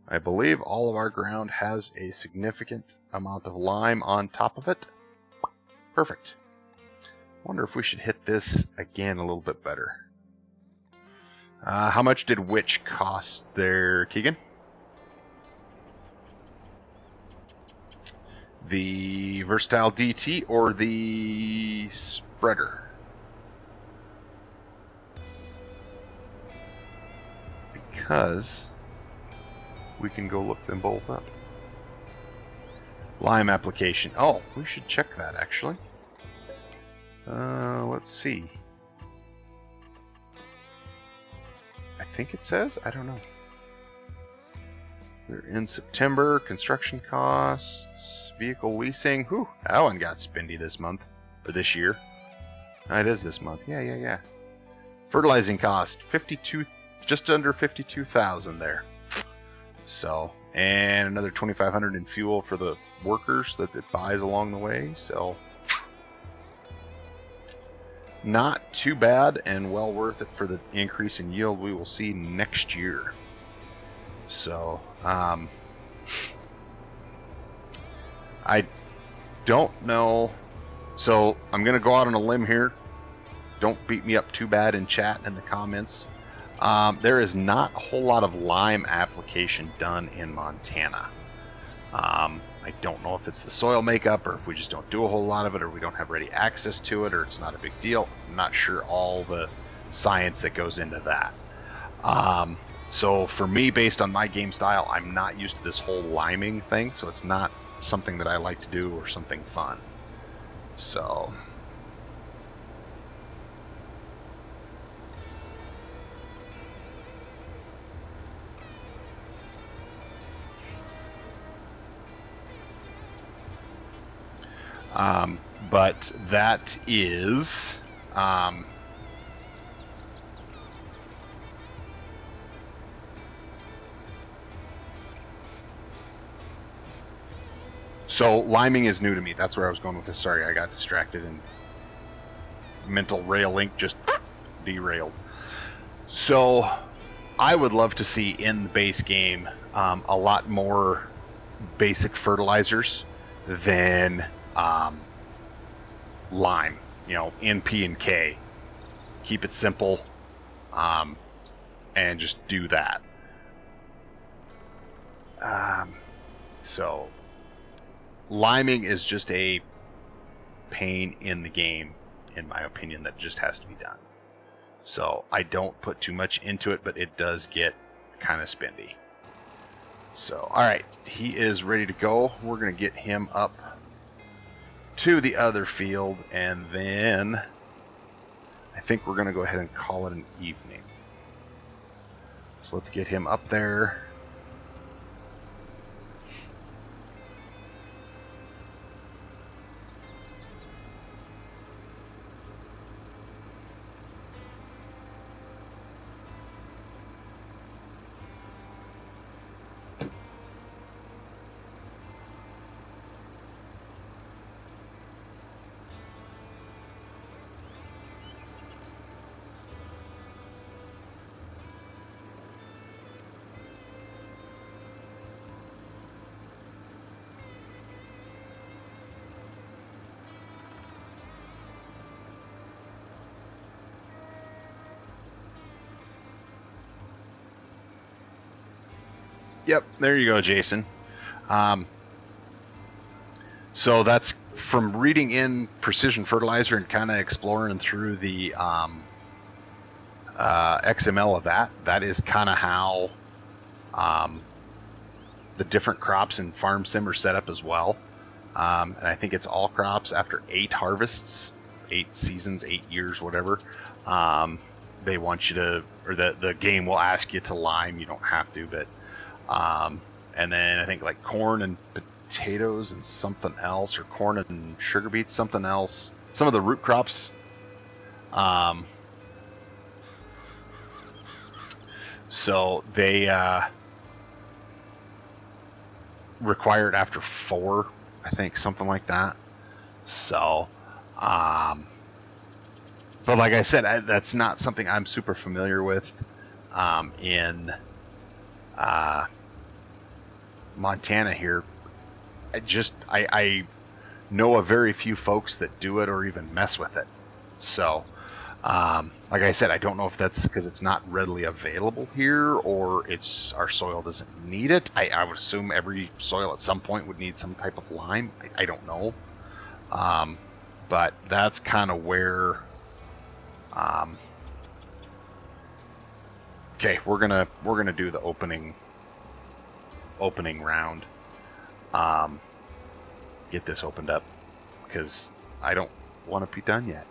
I believe all of our ground has a significant amount of lime on top of it. Perfect. Wonder if we should hit this again a little bit better. How much did which cost there, Keegan? The versatile DT or the spreader? Because we can go look them both up. Lime application. Oh, we should check that actually. Let's see. I think it says. I don't know. We're in September. Construction costs, vehicle leasing. Whew, that one got spendy this month or this year. It is this month. Yeah. Fertilizing cost 52, just under 52,000 there. So, and another 2,500 in fuel for the workers that it buys along the way. So, not too bad and well worth it for the increase in yield we will see next year. So, I don't know. So, I'm going to go out on a limb here. Don't beat me up too bad in chat and the comments. There is not a whole lot of lime application done in Montana. I don't know if it's the soil makeup or if we just don't do a whole lot of it or we don't have ready access to it or it's not a big deal. I'm not sure all the science that goes into that. So for me, based on my game style, I'm not used to this whole liming thing, so it's not something that I like to do or something fun. So... but that is so liming is new to me. That's where I was going with this. Sorry, I got distracted and mental rail link just derailed. So I would love to see in the base game a lot more basic fertilizers than lime, you know, N, P, and K. Keep it simple, and just do that. So, liming is just a pain in the game, in my opinion, that just has to be done. So, I don't put too much into it, but it does get kind of spendy. So, alright, he is ready to go. We're going to get him up to the other field, and then I think we're going to go ahead and call it an evening. So let's get him up there. Yep, there you go, Jason. So that's from reading in Precision Fertilizer and kind of exploring through the XML of that. That is kind of how the different crops in Farm Sim are set up as well. And I think it's all crops after 8 harvests, 8 seasons, 8 years, whatever. They want you to, or the game will ask you to lime. You don't have to, but and then I think like corn and potatoes and something else, or corn and sugar beets, something else. Some of the root crops. So they require it after 4, I think, something like that. So, but like I said, that's not something I'm super familiar with in Montana here. I know a very few folks that do it or even mess with it. So, like I said, I don't know if that's because it's not readily available here or it's our soil doesn't need it. I would assume every soil at some point would need some type of lime. I don't know. But that's kind of where. Okay, we're gonna do the opening round. Get this opened up because I don't want to be done yet.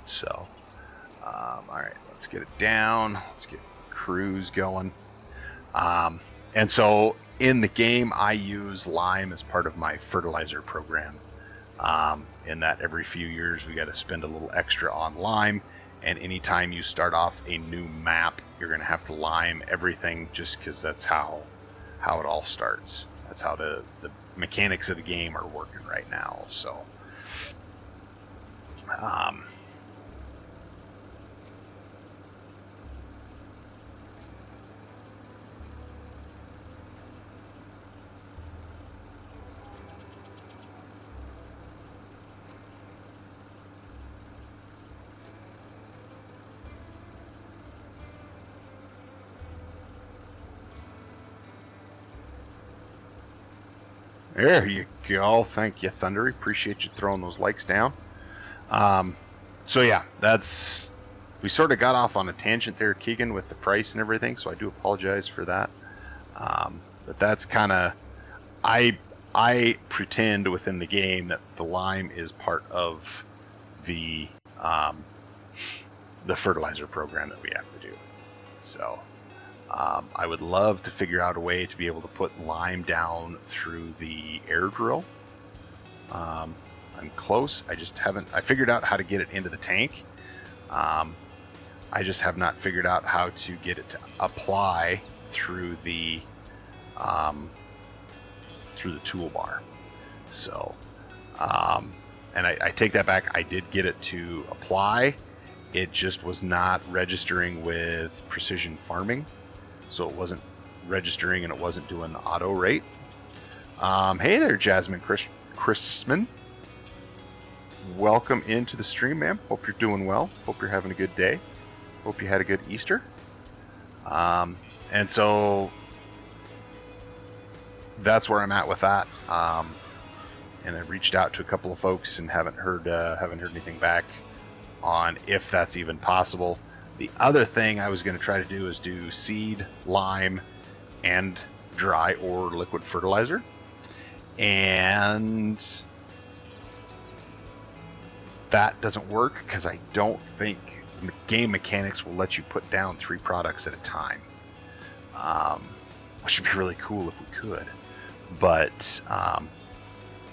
So, all right, let's get it down. Let's get crews going. And so in the game, I use lime as part of my fertilizer program. In that every few years we got to spend a little extra on lime, and anytime you start off a new map, you're going to have to lime everything, just because that's how it all starts. That's how the mechanics of the game are working right now. So, there you go. Thank you, Thundery. Appreciate you throwing those likes down. So yeah, we sort of got off on a tangent there, Keegan, with the price and everything. So I do apologize for that. But that's kind of, I pretend within the game that the lime is part of the fertilizer program that we have to do. So. I would love to figure out a way to be able to put lime down through the air drill. I'm close. I just haven't. I figured out how to get it into the tank. I just have not figured out how to get it to apply through the toolbar. So, and I take that back. I did get it to apply. It just was not registering with precision farming. So it wasn't registering and it wasn't doing the auto rate. Hey there, Jasmine Chrisman. Welcome into the stream, ma'am. Hope you're doing well. Hope you're having a good day. Hope you had a good Easter. And so that's where I'm at with that. And I reached out to a couple of folks and haven't heard anything back on if that's even possible. The other thing I was going to try to do is do seed, lime, and dry or liquid fertilizer. And that doesn't work because I don't think game mechanics will let you put down 3 products at a time. Which would be really cool if we could. But I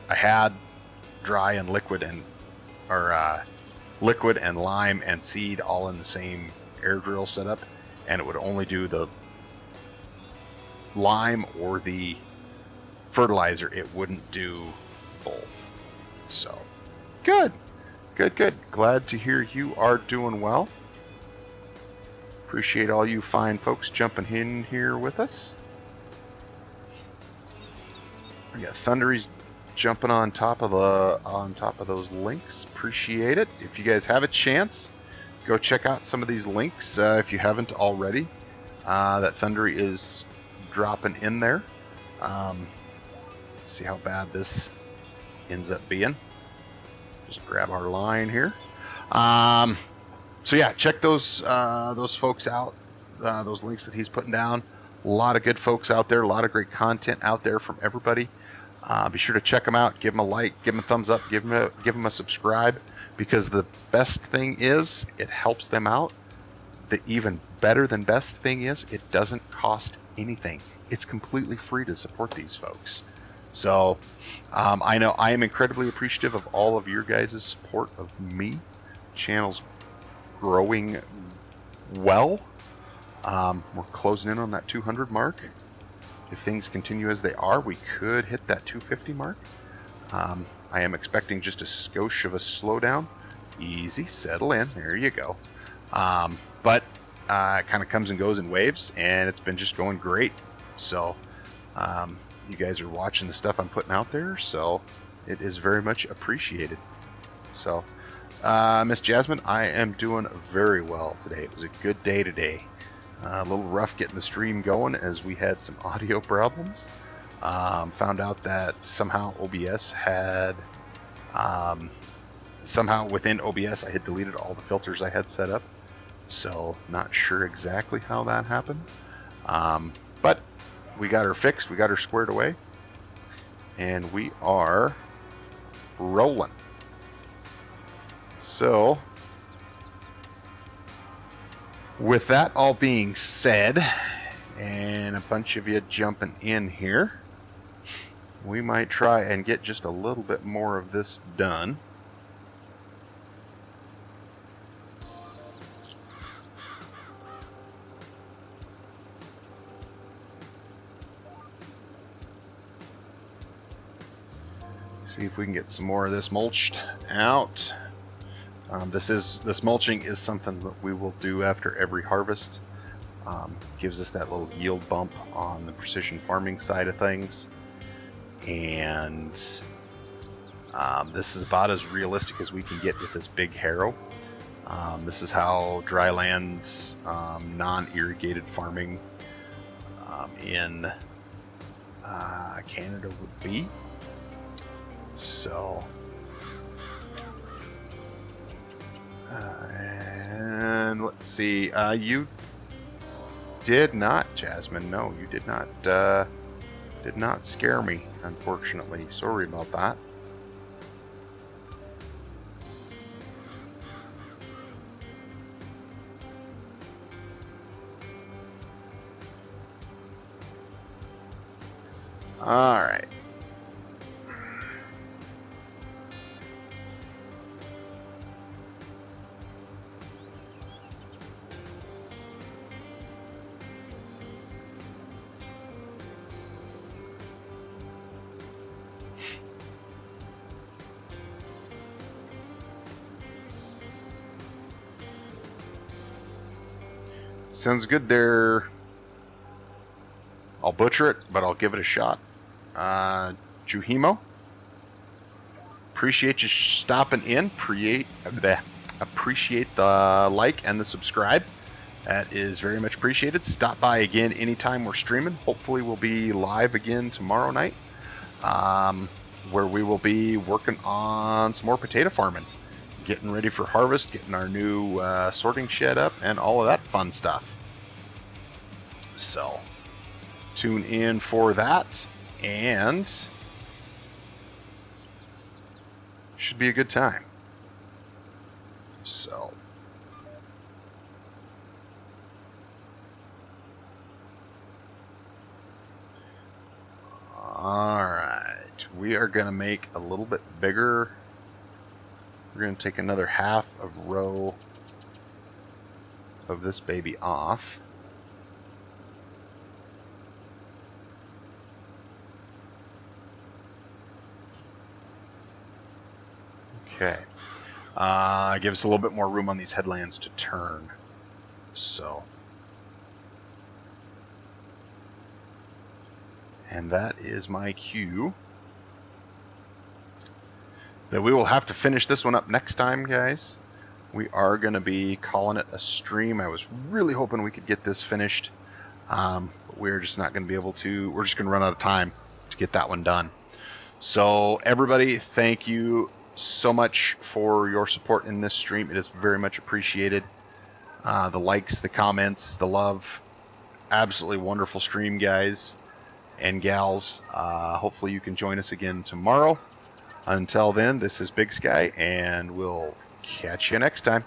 had dry and liquid liquid and lime and seed all in the same air drill setup, and it would only do the lime or the fertilizer. It wouldn't do both. So good. Glad to hear you are doing well. Appreciate all you fine folks jumping in here with us. We got Thundery's jumping on top of those links. Appreciate it. If you guys have a chance, go check out some of these links if you haven't already. That Thundery is dropping in there. See how bad this ends up being. Just grab our line here. So yeah, check those folks out. Those links that he's putting down. A lot of good folks out there. A lot of great content out there from everybody. Be sure to check them out. Give them a like. Give them a thumbs up. Give them a subscribe. Because the best thing is, it helps them out. The even better than best thing is, it doesn't cost anything. It's completely free to support these folks. So I know I am incredibly appreciative of all of your guys' support of me. Channel's growing well. We're closing in on that 200 mark. If things continue as they are, we could hit that 250 mark. I am expecting just a skosh of a slowdown. Easy, settle in. There you go. But it kind of comes and goes in waves, and it's been just going great. So you guys are watching the stuff I'm putting out there, so it is very much appreciated. So Miss Jasmine, I am doing very well today. It was a good day today. A little rough getting the stream going as we had some audio problems. Found out that somehow OBS had, somehow within OBS I had deleted all the filters I had set up. So not sure exactly how that happened. But we got her fixed, we got her squared away. And we are rolling. So, with that all being said, and a bunch of you jumping in here, we might try and get just a little bit more of this done. See if we can get some more of this mulched out. This mulching is something that we will do after every harvest. Gives us that little yield bump on the precision farming side of things. And this is about as realistic as we can get with this big harrow. This is how dryland, non-irrigated farming in Canada would be. So, and let's see, you did not, Jasmine, no, you did not scare me, unfortunately. Sorry about that. All right. Sounds good there. I'll butcher it, but I'll give it a shot. Juhimo, appreciate you stopping in. Appreciate the like and the subscribe. That is very much appreciated. Stop by again anytime we're streaming. Hopefully we'll be live again tomorrow night, where we will be working on some more potato farming, getting ready for harvest, getting our new sorting shed up, and all of that fun stuff. So tune in for that, and should be a good time. So all right, we are going to make a little bit bigger. We're going to take another half of row of this baby off. Okay, give us a little bit more room on these headlands to turn. So, and that is my cue. That we will have to finish this one up next time, guys. We are going to be calling it a stream. I was really hoping we could get this finished, but we're just not going to be able to. We're just going to run out of time to get that one done. So, everybody, thank you so much for your support in this stream. It is very much appreciated. The likes, the comments, the love. Absolutely wonderful stream, guys and gals. Hopefully you can join us again tomorrow. Until then, this is BigSky, and we'll catch you next time.